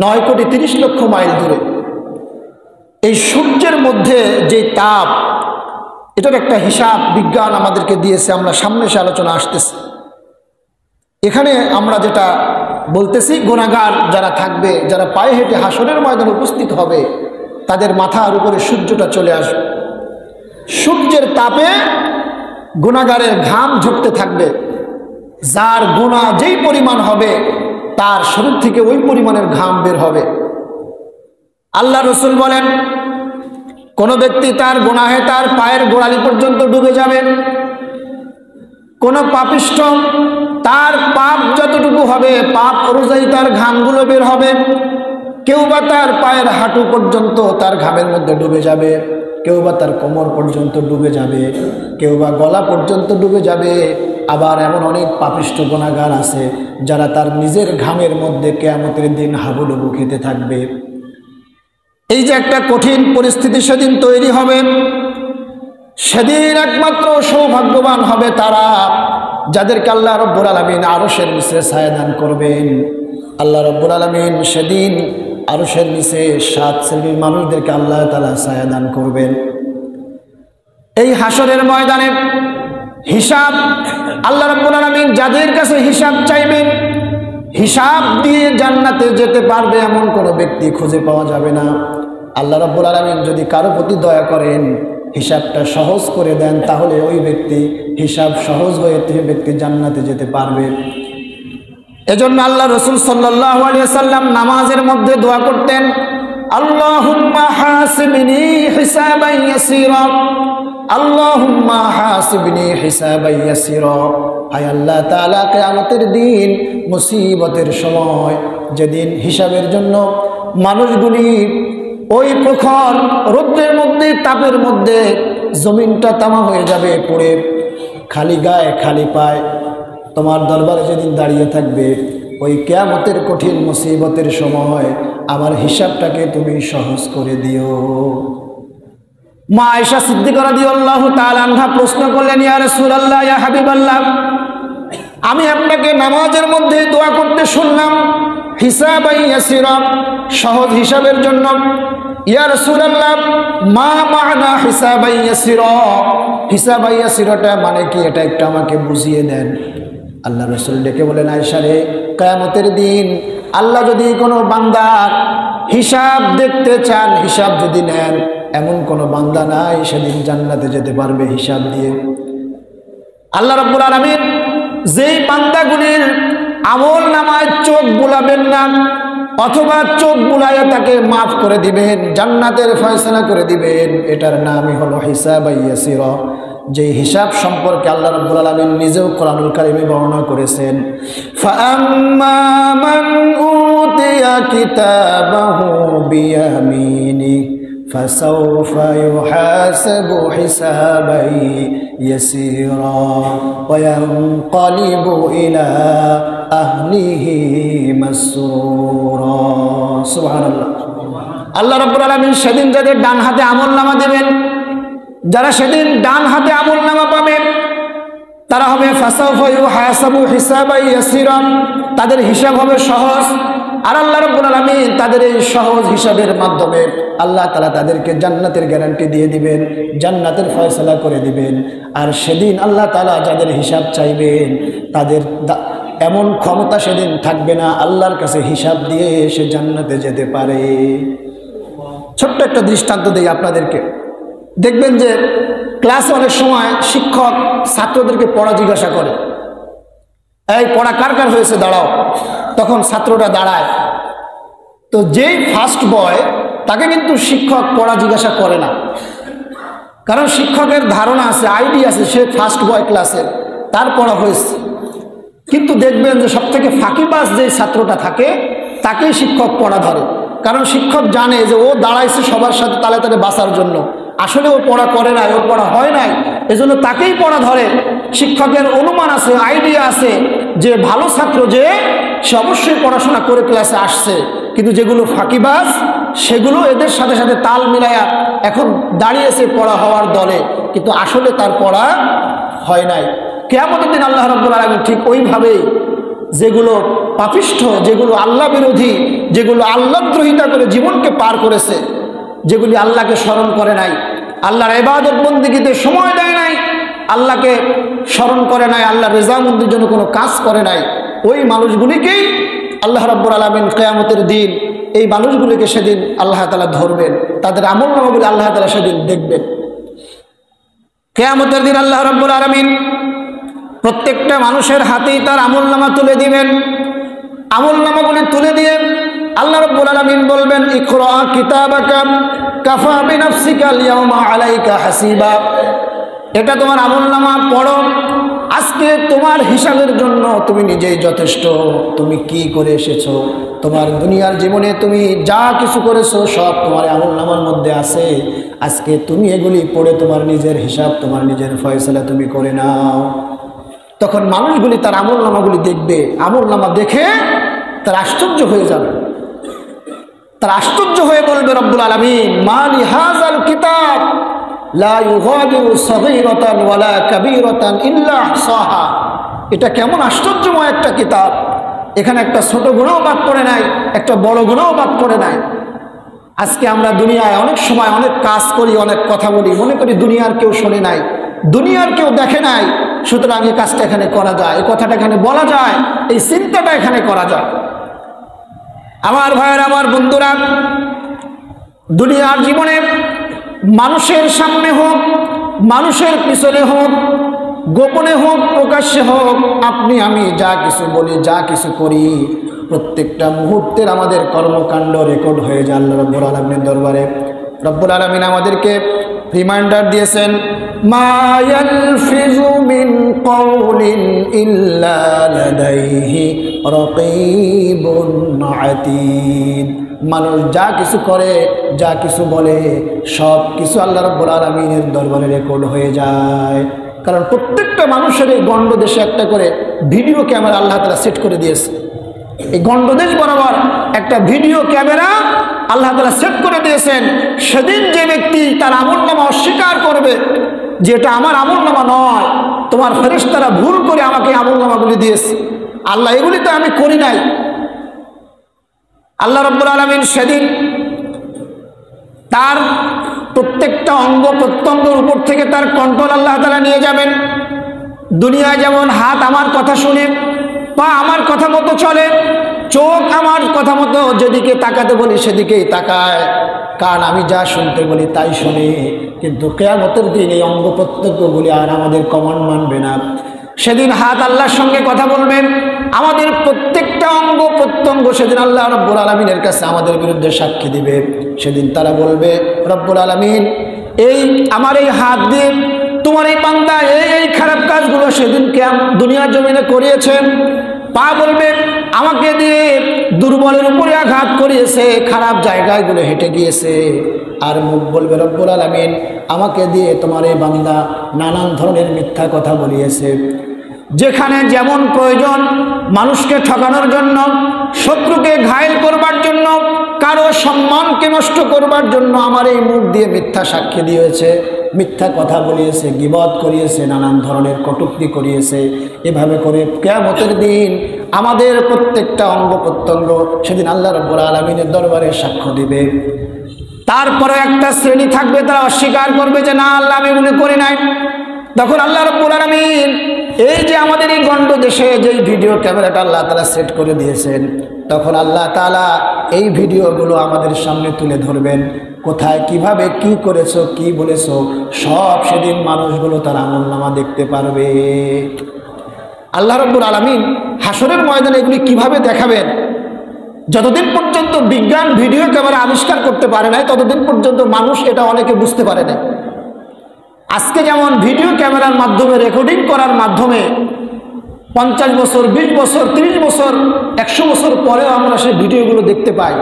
9,30,00,000 মাইল দূরে। এই সূর্যের মধ্যে যে তাপ, এটার একটা হিসাব বিজ্ঞান আমাদেরকে দিয়েছে, আমরা সামনে সে আলোচনা আসতেছে। এখানে আমরা যেটা বলতেছি, গুনাহগার যারা থাকবে, যারা পায়ে হেঁটে হাসরের ময়দানে উপস্থিত হবে, তাদের মাথার উপরে সূর্যটা চলে আসবে। সূর্যের তাপে গুনাহগারের ঘাম ঝরতে থাকবে। যার গুনাহ যেই পরিমাণ হবে, তার শরীর থেকে ওই পরিমাণের ঘাম বের হবে। আল্লাহ রসুল বলেন, কোন ব্যক্তি তার গুনাহে তার পায়ের গোড়ালি পর্যন্ত ডুবে যাবে। কোন পাপিষ্ঠ তার পাপ যতটুকু হবে, পাপ অনুযায়ী তার ঘামগুলো বের হবে। কেউ বা তার পায়ের হাঁটু পর্যন্ত তার ঘামের মধ্যে ডুবে যাবে, কেউ বা তার কোমর পর্যন্ত ডুবে যাবে, কেউ বা গলা পর্যন্ত ডুবে যাবে। আবার এমন অনেক পাপিষ্ঠ গুনাহগার আছে যারা তার নিজের ঘামের মধ্যে কিয়ামতের দিন হাবুডুবু খেতে থাকবে। এই যে একটা কঠিন পরিস্থিতি সেদিন তৈরি হবে, সেদিন একমাত্র সৌভাগ্যবান হবে তারা, যাদেরকে আল্লাহ রব্বুল আলামিন আরশের নিচে ছায়া দান করবেন। আল্লাহ রব্বুল আলামিন সেদিন আরশের নিচে 7 শ্রেণীর মানুষদেরকে আল্লাহ তাআলা ছায়া দান করবেন। এই হাসরের ময়দানে হিসাব আল্লাহ রব্বুল আলামিন যাদের কাছে হিসাব চাইবেন, হিসাব দিয়ে জান্নাতে যেতে পারবে এমন কোনো ব্যক্তি খুঁজে পাওয়া যাবে না। আল্লাহ রব্বুল আলামিন যদি কারো প্রতি দয়া করেন, হিসাবটা সহজ করে দেন, তাহলে ওই ব্যক্তি হিসাব সহজ হয়ে ব্যক্তি জান্নাতে যেতে পারবে। এজন্য আল্লাহ রাসূল সাল্লাল্লাহু আলাইহি ওয়াসাল্লাম নামাজের মধ্যে দোয়া করতেন, আল্লাহুম্মা হাসিবনি হিসাবান ইয়াসীরা, আল্লাহুম্মা হাসিবনি হিসাবান ইয়াসীরা। আয় আল্লাহ তাআলা, কিয়ামতের দিন মুসিবতের সময়, যেদিন হিসাবের জন্য মানুষগুলি ওই প্রখর রৌদ্রের মধ্যে, তাপের মধ্যে জমিনটা তামা হয়ে যাবে, পড়ে খালি গায়ে খালি পায় তোমার দরবারে যেদিন দাঁড়িয়ে থাকবে, ওই কিয়ামতের কঠিন মুসিবতের সময় আমার হিসাবটাকে তুমি সহজ করে দিও। মা আয়েশা সিদ্দিকা রাদিয়াল্লাহু তাআলা আনহা প্রশ্ন করলেন, ইয়া রাসূলুল্লাহ, ইয়া হাবিবাল্লাহ, আমি আপনাকে নামাজের মধ্যে দোয়া করতে শুনলাম হিসাবান ইয়াসীরা, সহজ হিসাবের জন্য। ইয়া রাসূলুল্লাহ, মা মা'না হিসাবান ইয়াসীরা, হিসাবান ইয়াসীরাটা মানে কি, এটা একটু আমাকে বুঝিয়ে দেন। আল্লাহ রাসূল ডেকে বলেন, আয়েশা রে, কিয়ামতের দিন আল্লাহ যদি কোনো বান্দার হিসাব দেখতে চান, হিসাব যদি নেন, এমন কোনো বান্দা নাই সেদিন জান্নাতে যেতে পারবে হিসাব দিয়ে। আল্লাহ রাব্বুল আলামিন যেই বান্দাগুলির আমল নামায় চোখ বুলাবেন না, অথবা চোখ বুলাইয়া তাকে মাফ করে দিবেন, জান্নাতের ফয়সালা করে দিবেন, এটার নামই হলো হিসাবান ইয়াসীরা। যে হিসাব সম্পর্কে আল্লাহ রাব্বুল আলামিন নিজেও কোরআনুল কারীমে বর্ণনা করেছেন, ফাআম্মা মান উতিয়া কিতাবাহু বিয়ামিনি ফাসাউফা ইউহাসাবু হিসাবান ইয়াসীরা ওয়া ইয়ানকালিবু ইলা আহলিহি মাসরুরা। সুবহানাল্লাহ। আল্লাহ রাব্বুল আলামিন সেদিন যাদের ডান হাতে আমলনামা দেবেন, যারা সেদিন ডান হাতে আমলনামা পাবেন, তারা হবে ফাসাউফা ইউহাসাবু হিসাবান ইয়াসীরা, তাদের হিসাব হবে সহজ। আর আল্লাহ রাব্বুল আলামিন তাদের এই সহজ হিসাবের মাধ্যমে আল্লাহ তাআলা তাদেরকে জান্নাতের গ্যারান্টি দিয়ে দিবেন, জান্নাতের ফয়সালা করে দিবেন। আর সেদিন আল্লাহ তাআলা যাদের হিসাব চাইবেন, তাদের এমন ক্ষমতা সেদিন থাকবে না আল্লাহর কাছে হিসাব দিয়ে সে জান্নাতে যেতে পারে। ছোট্ট একটা দৃষ্টান্ত দিই আপনাদেরকে। দেখবেন যে ক্লাসে অনেক সময় শিক্ষক ছাত্রদেরকে পড়া জিজ্ঞাসা করে, এই পড়া কার কার হয়েছে দাঁড়াও। তখন ছাত্রটা দাঁড়ায়, তো যেই ফার্স্ট বয় তাকে কিন্তু শিক্ষক পড়া জিজ্ঞাসা করে না, কারণ শিক্ষকের ধারণা আছে, আইডিয়া আছে, সে ফার্স্ট বয় ক্লাসের, তার পড়া হয়েছে। কিন্তু দেখবেন যে সবথেকে ফাঁকিবাজ যে ছাত্রটা থাকে তাকেই শিক্ষক পড়া ধরে, কারণ শিক্ষক জানে যে ও দাঁড়াইছে সবার সাথে তালে তালে বাঁচার জন্য, আসলে ও পড়া করে নাই, ওর পড়া হয় নাই, এজন্য তাকেই পড়া ধরে। শিক্ষকের অনুমান আছে, আইডিয়া আছে যে ভালো ছাত্র যে সে অবশ্যই পড়াশোনা করে ক্লাসে আসছে, কিন্তু যেগুলো ফাঁকিবাজ সেগুলো এদের সাথে সাথে তাল মিলায়া এখন দাঁড়িয়েছে পড়া হওয়ার দলে, কিন্তু আসলে তার পড়া হয় নাই। কিয়ামতের দিন আল্লাহ রাব্বুল আলামিন ঠিক ওইভাবেই যেগুলো পাপিষ্ঠ, যেগুলো আল্লাহ বিরোধী, যেগুলো আল্লাহদ্রোহিতা করে জীবনকে পার করেছে, যেগুলি আল্লাহকে স্মরণ করে নাই, আল্লাহর ইবাদত বন্দেগীতে সময় দেয় নাই, আল্লাহকে স্মরণ করে নাই, আল্লাহর রেজামন্দির জন্য কোনো কাজ করে নাই, ওই মানুষগুলিকেই আল্লাহ রাব্বুল আলামিন কিয়ামতের দিন এই মানুষগুলিকে সেদিন আল্লাহ তাআলা ধরবেন, তাদের আমলনামাগুলি আল্লাহ তাআলা সেদিন দেখবেন। কিয়ামতের দিন আল্লাহ রাব্বুল আলামিন প্রত্যেকটা মানুষের হাতেই তার আমলনামা তুলে দিবেন। আমলনামাগুলি তুলে দিয়ে আল্লাহ রাব্বুল আলামিন বলবেন, ইকরা কিতাবাকা কাফা বিনাফসিকা আল-ইয়াওমা আলাইকা হাসিবা, এটা তোমার আমলনামা পড়ো, আজকে তোমার হিসাবের জন্য তুমি নিজেই যথেষ্ট। তুমি কি করে এসেছো, তোমার দুনিয়ার জীবনে তুমি যা কিছু করেছো সব তোমার আমলনামার মধ্যে আছে। আজকে তুমি এগুলি পড়ে তোমার নিজের হিসাব, তোমার নিজের ফয়সালা তুমি করে নাও। তখন মানুষগুলি তার আমলনামাগুলি দেখবে, আমলনামা দেখে তার আশ্চর্য হয়ে যাবে, তার আশ্চর্য হয়ে বলবে রব্বুল আলামিন, মা লিহাযাল কিতাব লা ইউগাদিরু সগীরাতান ওয়ালা কাবীরাতান ইল্লা আহসাহা। এটা কেমন আশ্চর্যময় একটা কিতাব, এখানে একটা ছোট গুনাহও বাদ পড়ে নাই, একটা বড় গুনাহও বাদ পড়ে নাই। আজকে আমরা দুনিয়ায় অনেক সময় অনেক কাজ করি, অনেক কথা বলি, মনে করি দুনিয়ার কেউ শোনে নাই, দুনিয়ার কেউ দেখে নাই, সুতরাং এই কাজটা এখানে করা যায়, এই কথাটা এখানে বলা যায়, এই চিন্তাটা এখানে করা যায়। আমার ভাইয়ের, আমার বন্ধুরা, দুনিয়ার জীবনে মানুষের সামনে হোক, মানুষের পিছনে হোক, গোপনে হোক, প্রকাশ্যে হোক, আপনি আমি যা কিছু বলি, যা কিছু করি, প্রত্যেকটা মুহূর্তের আমাদের কর্মকাণ্ড রেকর্ড হয়ে যায় আল্লাহ রাব্বুল আলামিনের দরবারে। রব্বুল আলামিন আমাদেরকে রিমাইন্ডার দিয়েছেন, মা ইয়ালফিযু মিন কাওলিন ইল্লা লাদাইহি রাকীবুন আতীদ। মানুষ যা কিছু করে, যা কিছু বলে, সব কিছু আল্লাহ রাব্বুল আলামিনের দরবারে রেকর্ড হয়ে যায়। কারণ প্রত্যেকটা মানুষের এই গণ্ড দেশে একটা করে ভিডিও ক্যামেরা আল্লাহ তাআলা সেট করে দিয়েছে। এই গণ্ডদেশ বরাবর একটা ভিডিও ক্যামেরা আল্লাহ তাআলা সেট করে দিয়েছেন। সেদিন যে ব্যক্তি তার আমলনামা অস্বীকার করবে যে এটা আমার আমলনামা নয়, তোমার ফেরেশতারা ভুল করে আমাকে আমলনামাগুলি দিয়েছে, আল্লাহ এগুলি তো আমি করি নাই, আল্লাহ রাব্বুল আলামিন সেদিন তার প্রত্যেকটা অঙ্গ প্রত্যঙ্গের উপর থেকে তার কন্ট্রোল আল্লাহ তাআলা নিয়ে যাবেন। দুনিয়ায় যেমন হাত আমার কথা শুনে, পা আমার কথা মতো চলে, চোখ আমার কথা মতো যেদিকে তাকাতে বলি সেদিকেই তাকায়, কান আমি যা শুনতে বলি তাই শুনে, কিন্তু কিয়ামতের দিন এই অঙ্গ প্রত্যঙ্গগুলি আর আমাদের কমান্ড মানবে না। সেদিন হাত আল্লাহর সঙ্গে কথা বলবেন, আমাদের প্রত্যেকটা অঙ্গ প্রত্যঙ্গ সেদিন আল্লাহ রব্বুল আলামিনের কাছে আমাদের বিরুদ্ধে সাক্ষী দিবে। সেদিন তারা বলবে, রব্বুল আলামিন, এই আমার এই হাত দিয়ে তোমার এই বান্দা এই খারাপ কাজগুলো সেদিনকে দুনিয়ার জমিনে করিয়েছেন। পা বলবে, আমাকে দিয়ে দুর্বলের উপরে আঘাত করিয়েছে, খারাপ জায়গাগুলো হেঁটে গিয়েছে। আর মুখ বলবে, রব্বুল আলামিন, আমাকে দিয়ে তোমার এই বান্দা নানান ধরনের মিথ্যা কথা বলিয়েছে। যেখানে যেমন প্রয়োজন, মানুষকে ঠকানোর জন্য, শত্রুকে ঘায়েল করবার জন্য, কারো সম্মানকে নষ্ট করবার জন্য আমার এই মুখ দিয়ে মিথ্যা সাক্ষী দিয়েছে, মিথ্যা কথা বলিয়েছে, গীবত করিয়েছে, নানান ধরনের কটূক্তি করিয়েছে। এভাবে করে কিয়ামতের দিন আমাদের প্রত্যেকটা অঙ্গ প্রত্যঙ্গ সেদিন আল্লাহ রাব্বুল আলামিনের দরবারে সাক্ষ্য দিবে। তারপরে একটা শ্রেণী থাকবে, তারা অস্বীকার করবে যে না, আল্লাহ আমি এগুলো করি নাই। তখন আল্লাহ রাব্বুল আলামিন এই যে আমাদের এই গণ্ড দেশে যেই ভিডিও ক্যামেরাটা আল্লাহ তাআলা সেট করে দিয়েছেন, তখন আল্লাহ তাআলা এই ভিডিওগুলো আমাদের সামনে তুলে ধরবেন। কোথায় কিভাবে কি করেছো, কি বলেছো, সব সেদিন মানুষগুলো তার আমলনামা দেখতে পারবে। আল্লাহ রাব্বুল আলামিন হাসরের ময়দানে এগুলি কিভাবে দেখাবেন, যতদিন পর্যন্ত বিজ্ঞান ভিডিও ক্যামেরা আবিষ্কার করতে পারে নাই, ততদিন পর্যন্ত মানুষ এটা অনেকে বুঝতে পারে না। আজকে যেমন ভিডিও ক্যামেরার মাধ্যমে রেকর্ডিং করার মাধ্যমে 50 বছর, 20 বছর, 30 বছর, 100 বছর পরেও আমরা সেই ভিডিওগুলো দেখতে পাই,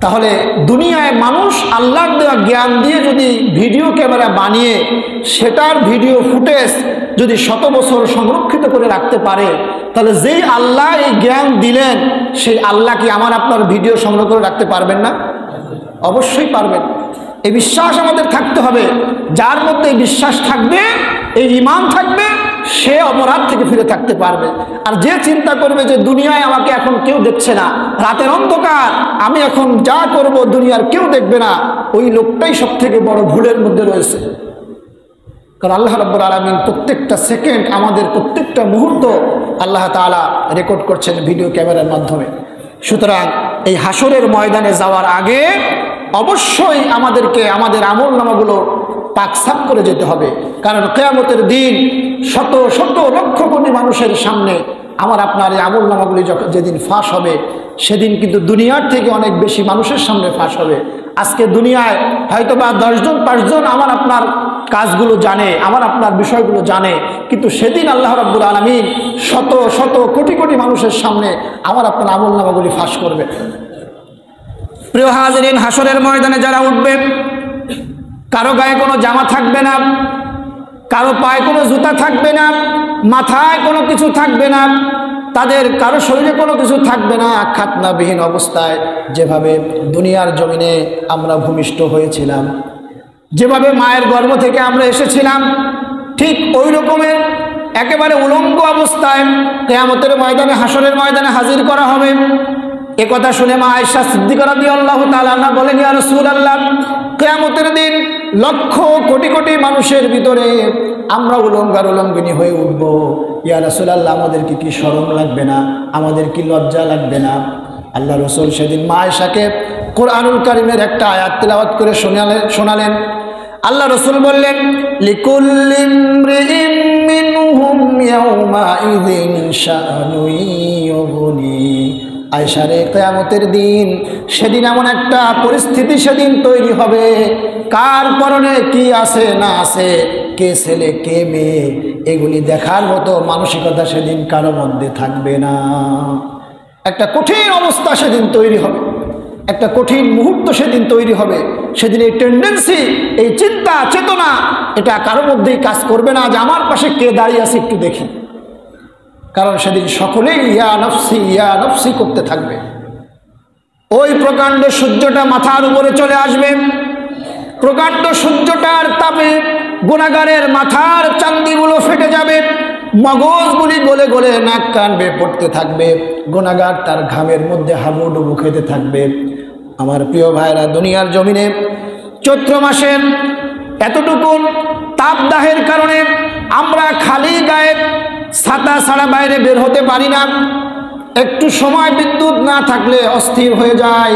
তাহলে দুনিয়ায় মানুষ আল্লাহর দেওয়া জ্ঞান দিয়ে যদি ভিডিও ক্যামেরা বানিয়ে সেটার ভিডিও ফুটেজ যদি 100 বছর সংরক্ষিত করে রাখতে পারে, তাহলে যেই আল্লাহ এই জ্ঞান দিলেন সেই আল্লাহ কি আমার আপনার ভিডিও সংগ্রহ করে রাখতে পারবেন না? অবশ্যই পারবেন। এই বিশ্বাস আমাদের থাকতে হবে। যার মধ্যে এই বিশ্বাস থাকবে, এই ঈমান থাকবে, সে অপরাধ থেকে ফিরে থাকতে পারবে। আর যে চিন্তা করবে যে দুনিয়ায় আমাকে এখন কেউ দেখছে না, রাতের অন্ধকার, আমি এখন যা করব দুনিয়ার কেউ দেখবে না, ওই লোকটাই সব থেকে বড় ভুলের মধ্যে রয়েছে। কারণ আল্লাহ রাব্বুল আলামিন প্রত্যেকটা সেকেন্ড, আমাদের প্রত্যেকটা মুহূর্ত আল্লাহ তাআলা রেকর্ড করছেন ভিডিও ক্যামেরার মাধ্যমে। সুতরাং এই হাসরের ময়দানে যাওয়ার আগে অবশ্যই আমাদেরকে আমাদের আমলনামাগুলো পাকসাফ করে যেতে হবে। কারণ কিয়ামতের দিন শত শত লক্ষ কোটি মানুষের সামনে আমার আপনার এই আমলনামাগুলি যেদিন ফাঁস হবে, সেদিন কিন্তু দুনিয়ার থেকে অনেক বেশি মানুষের সামনে ফাঁস হবে। আজকে দুনিয়ায় হয়তো বা 10 জন 5 জন আমার আপনার কাজগুলো জানে, আমার আপনার বিষয়গুলো জানে, কিন্তু সেদিন আল্লাহ রাব্বুল আলামিন শত শত কোটি কোটি মানুষের সামনে আমার আপনার আমলনামাগুলি ফাঁস করবে। প্রিয় হাজিরিন, হাসরের ময়দানে যারা উঠবে, কারো গায়ে কোনো জামা থাকবে না, কারো পায়ে কোনো জুতা থাকবে না, মাথায় কোনো কিছু থাকবে না, তাদের কারো শরীরে কোনো কিছু থাকবে না, খাতনাবিহীন অবস্থায় যেভাবে দুনিয়ার জমিনে আমরা ভূমিষ্ঠ হয়েছিলাম, যেভাবে মায়ের গর্ভ থেকে আমরা এসেছিলাম, ঠিক ওই রকমের একেবারে উলঙ্গ অবস্থায় কিয়ামতের ময়দানে, হাসরের ময়দানে হাজির করা হবে। এ কথা শুনে মা আয়েশা সিদ্দিকা রাদিয়াল্লাহু তাআলা আনহা বলেন, ইয়া রাসূলুল্লাহ, কিয়ামতের দিন লক্ষ কোটি কোটি মানুষের ভিতরে আমরা উলঙ্গার উলঙ্গিনী হয়ে উঠব। ইয়া রাসূলুল্লাহ, আমাদের কি শরম লাগবে না? আমাদের কি লজ্জা লাগবে না? আল্লাহ রাসূল সেদিন মা আয়েশাকে কোরআনুল কারীমের একটা আয়াত তিলাওয়াত করে শোনালেন। আল্লাহ রাসূল বললেন, লিকুল্লি ইমরিইম মিনহুম ইয়াওমা ইযিন শাআনু ইউগনি। আয়েশা রে, কিয়ামতের দিন সেদিন এমন একটা পরিস্থিতি সেদিন তৈরি হবে, কার পরনে কি আছে না আছে, কে ছেলে কে মেয়ে, এগুলি দেখার মতো মানসিকতা সেদিন কারো মধ্যে থাকবে না। একটা কঠিন অবস্থা সেদিন তৈরি হবে, একটা কঠিন মুহূর্ত সেদিন তৈরি হবে। সেদিন এই টেন্ডেন্সি, এই চিন্তা চেতনা, এটা কারোর মধ্যেই কাজ করবে না যে আমার পাশে কে দাঁড়িয়ে আছে একটু দেখি। কারণ সেদিন সকলেই ইয়া নফসি করতে থাকবে। ওই প্রকাণ্ড সূর্যটা মাথার উপরে চলে আসবে, প্রকাণ্ড সূর্যটার তাপে গুনাহগারের মাথার চান্দিগুলো ফেটে যাবে, মগজগুলি গলে গলে নাক কান বেয়ে পড়তে থাকবে, গুনাহগার তার ঘামের মধ্যে হাবুডুবু খেতে থাকবে। আমার প্রিয় ভাইরা, দুনিয়ার জমিনে চৈত্র মাসের এতটুকু তাপদাহের কারণে আমরা খালি গায়ে ছাতা ছাড়া বাইরে বের হতে পারি না। একটু সময় বিদ্যুৎ না থাকলে অস্থির হয়ে যায়।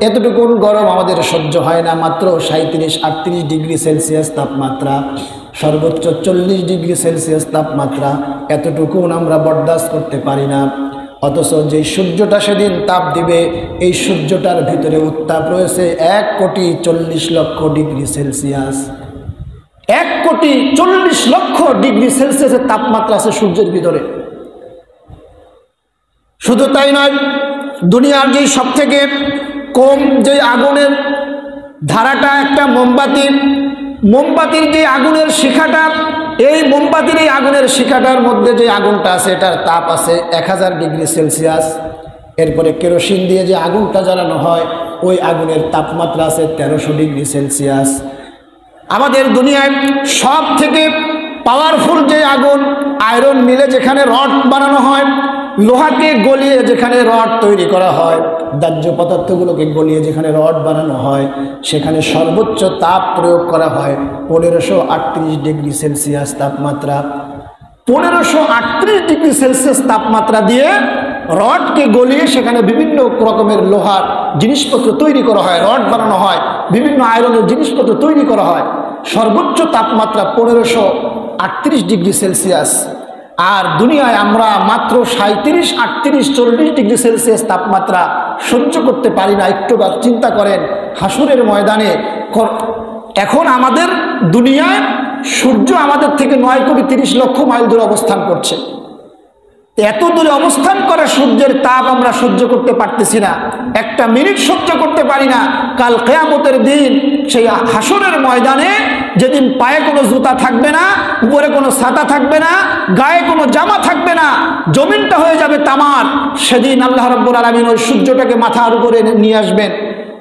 এতটুকু গরম আমাদের সহ্য হয় না। মাত্র 37-38 ডিগ্রি সেলসিয়াস তাপমাত্রা, সর্বোচ্চ 40 ডিগ্রি সেলসিয়াস তাপমাত্রা, এতটুকু আমরা বরদাস্ত করতে পারি না। অথচ যেই সূর্যটা সেদিন তাপ দিবে, এই সূর্যটার ভিতরে উত্তাপ রয়েছে 1,40,00,000 ডিগ্রি সেলসিয়াস। 1,40,00,000 ডিগ্রি সেলসিয়াসের তাপমাত্রা আছে সূর্যের ভিতরে। শুধু তাই নয়, দুনিয়ার যে সব থেকে কম যে আগুনের ধারাটা, একটা মোমবাতির যে আগুনের শিখাটা, এই মোমবাতির এই আগুনের শিখাটার মধ্যে যে আগুনটা আছে, এটার তাপ আছে 1000 ডিগ্রি সেলসিয়াস। এরপরে কেরোসিন দিয়ে যে আগুনটা জ্বালানো হয়, ওই আগুনের তাপমাত্রা আছে 1300 ডিগ্রি সেলসিয়াস। আমাদের দুনিয়ায় সব থেকে পাওয়ারফুল যে আগুন, আয়রন মিলে যেখানে রড বানানো হয়, লোহাকে গলিয়ে যেখানে রড তৈরি করা হয়, দাহ্য পদার্থগুলোকে গলিয়ে যেখানে রড বানানো হয়, সেখানে সর্বোচ্চ তাপ প্রয়োগ করা হয় 1538 ডিগ্রি সেলসিয়াস তাপমাত্রা। 1538 ডিগ্রি সেলসিয়াস তাপমাত্রা দিয়ে রডকে গলিয়ে সেখানে বিভিন্ন রকমের লোহার জিনিসপত্র তৈরি করা হয়, রড বানানো হয়, বিভিন্ন আয়রনের জিনিসপত্র তৈরি করা হয়। সর্বোচ্চ তাপমাত্রা 1538 ডিগ্রি সেলসিয়াস। আর দুনিয়ায় আমরা মাত্র 37, 38, 40 ডিগ্রি সেলসিয়াস তাপমাত্রা সহ্য করতে পারি না। একটুবার চিন্তা করেন, হাসরের ময়দানে এখন আমাদের দুনিয়ায় সূর্য আমাদের থেকে 9,30,00,000 মাইল দূরে অবস্থান করছে। এত দূরে অবস্থান করে সূর্যের তাপ আমরা সহ্য করতে পারতেছি না, একটা মিনিট সহ্য করতে পারি না। কাল কিয়ামতের দিন সেই হাসরের ময়দানে যেদিন পায়ে কোনো জুতা থাকবে না, উপরে কোনো ছাতা থাকবে না, গায়ে কোনো জামা থাকবে না, জমিনটা হয়ে যাবে তামার, সেদিন আল্লাহ রাব্বুল আলামিন ওই সূর্যটাকে মাথার উপরে নিয়ে আসবেন।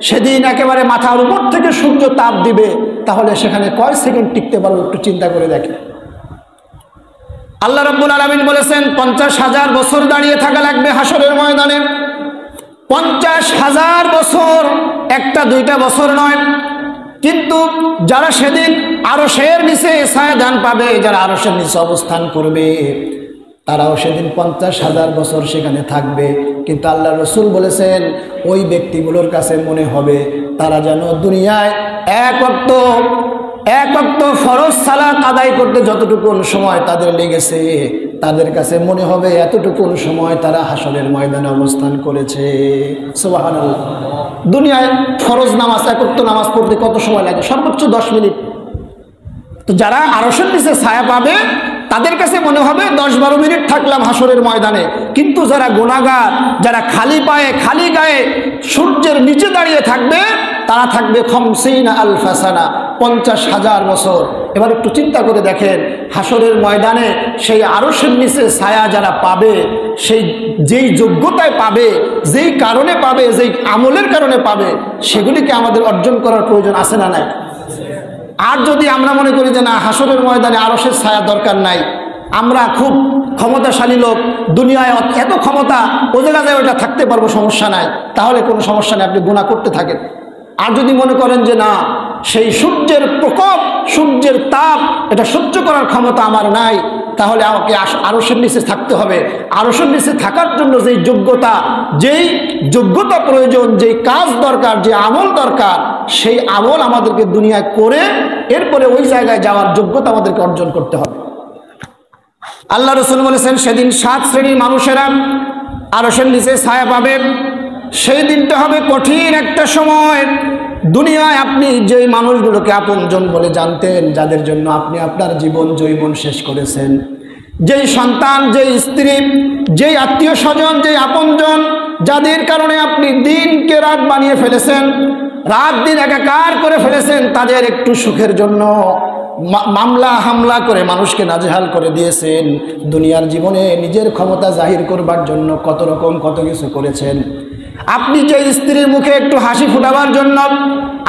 সেদিন একেবারে মাথার উপর থেকে সূর্য তাপ দিবে। তাহলে সেখানে কয় সেকেন্ড টিকতে পারবো একটু চিন্তা করে দেখেন। আল্লাহ রাব্বুল আলামিন বলেছেন 50,000 বছর দাঁড়িয়ে থাকা লাগবে হাসরের ময়দানে। 50,000 বছর, একটা দুইটা বছর নয়। কিন্তু যারা সেদিন আরশের নিচে ছায়াদান পাবে, যারা আরশের নিচে অবস্থান করবে, তারাও সেদিন 50,000 বছর সেখানে থাকবে। কিন্তু আল্লাহ রসুল বলেছেন ওই ব্যক্তিগুলোর কাছে মনে হবে তারা যেন দুনিয়ায় এক ওয়াক্ত ফরজ সালাত আদায় করতে যতটুকু সময় তাদের লেগেছে, তাদের কাছে মনে হবে এতটুকু সময় তারা হাসরের ময়দানে অবস্থান করেছে। সুবহানাল্লাহ। দুনিয়ায় ফরজ নামাজ, এক ওয়াক্ত নামাজ পড়তে কত সময় লাগে? সর্বোচ্চ 10 মিনিট। তো যারা আরশের নিচে ছায়া পাবে তাদের কাছে মনে হবে 10-12 মিনিট থাকলাম হাসরের ময়দানে। কিন্তু যারা গুনাহগার, যারা খালি পায়ে খালি গায়ে সূর্যের নিচে দাঁড়িয়ে থাকবে, তারা থাকবে 50 আলফা সানা, 50,000 বছর। এবার একটু চিন্তা করে দেখেন, হাসরের ময়দানে সেই আরশের নিচে ছায়া যারা পাবে, সেই যেই যোগ্যতায় পাবে, যেই কারণে পাবে, যেই আমলের কারণে পাবে, সেগুলিকে আমাদের অর্জন করার প্রয়োজন আছে না নাই? আর যদি আমরা মনে করি যে না, হাসরের ময়দানে আরশের ছায়া দরকার নাই, আমরা খুব ক্ষমতাশালী লোক, দুনিয়ায় এত ক্ষমতা, ও জায়গায় ওটা থাকতে পারবো, সমস্যা নাই, তাহলে কোনো সমস্যা নেই, আপনি গুনাহ করতে থাকেন। আর যদি মনে করেন যে না, সেই সূর্যের প্রকোপ, সূর্যের তাপ, এটা সহ্য করার ক্ষমতা আমার নাই, তাহলে আমাকে আরশের নিচে থাকতে হবে। আরশের নিচে থাকার জন্য যেই যোগ্যতা প্রয়োজন, যেই কাজ দরকার, যে আমল দরকার, সেই আমল আমাদেরকে দুনিয়ায় করে এরপরে ওই জায়গায় যাওয়ার যোগ্যতা আমাদেরকে অর্জন করতে হবে। আল্লাহ রাসূল বলেছেন সেদিন 7 শ্রেণীর মানুষেরা আরশের নিচে ছায়া পাবে। সেই দিনটা হবে কঠিন একটা সময়। দুনিয়ায় আপনি যেই মানুষগুলোকে আপনজন বলে জানতেন, যাদের জন্য আপনি আপনার জীবন জৈবন শেষ করেছেন, যেই সন্তান, যেই স্ত্রী, যেই আত্মীয় স্বজন, যেই আপনজন, যাদের কারণে আপনি দিনকে রাত বানিয়ে ফেলেছেন, রাত দিন একাকার করে ফেলেছেন, তাদের একটু সুখের জন্য মামলা হামলা করে মানুষকে নাজেহাল করে দিয়েছেন। দুনিয়ার জীবনে নিজের ক্ষমতা জাহির করবার জন্য কত কিছু করেছেন। আপনি যে স্ত্রীর মুখে একটু হাসি ফুটাবার জন্য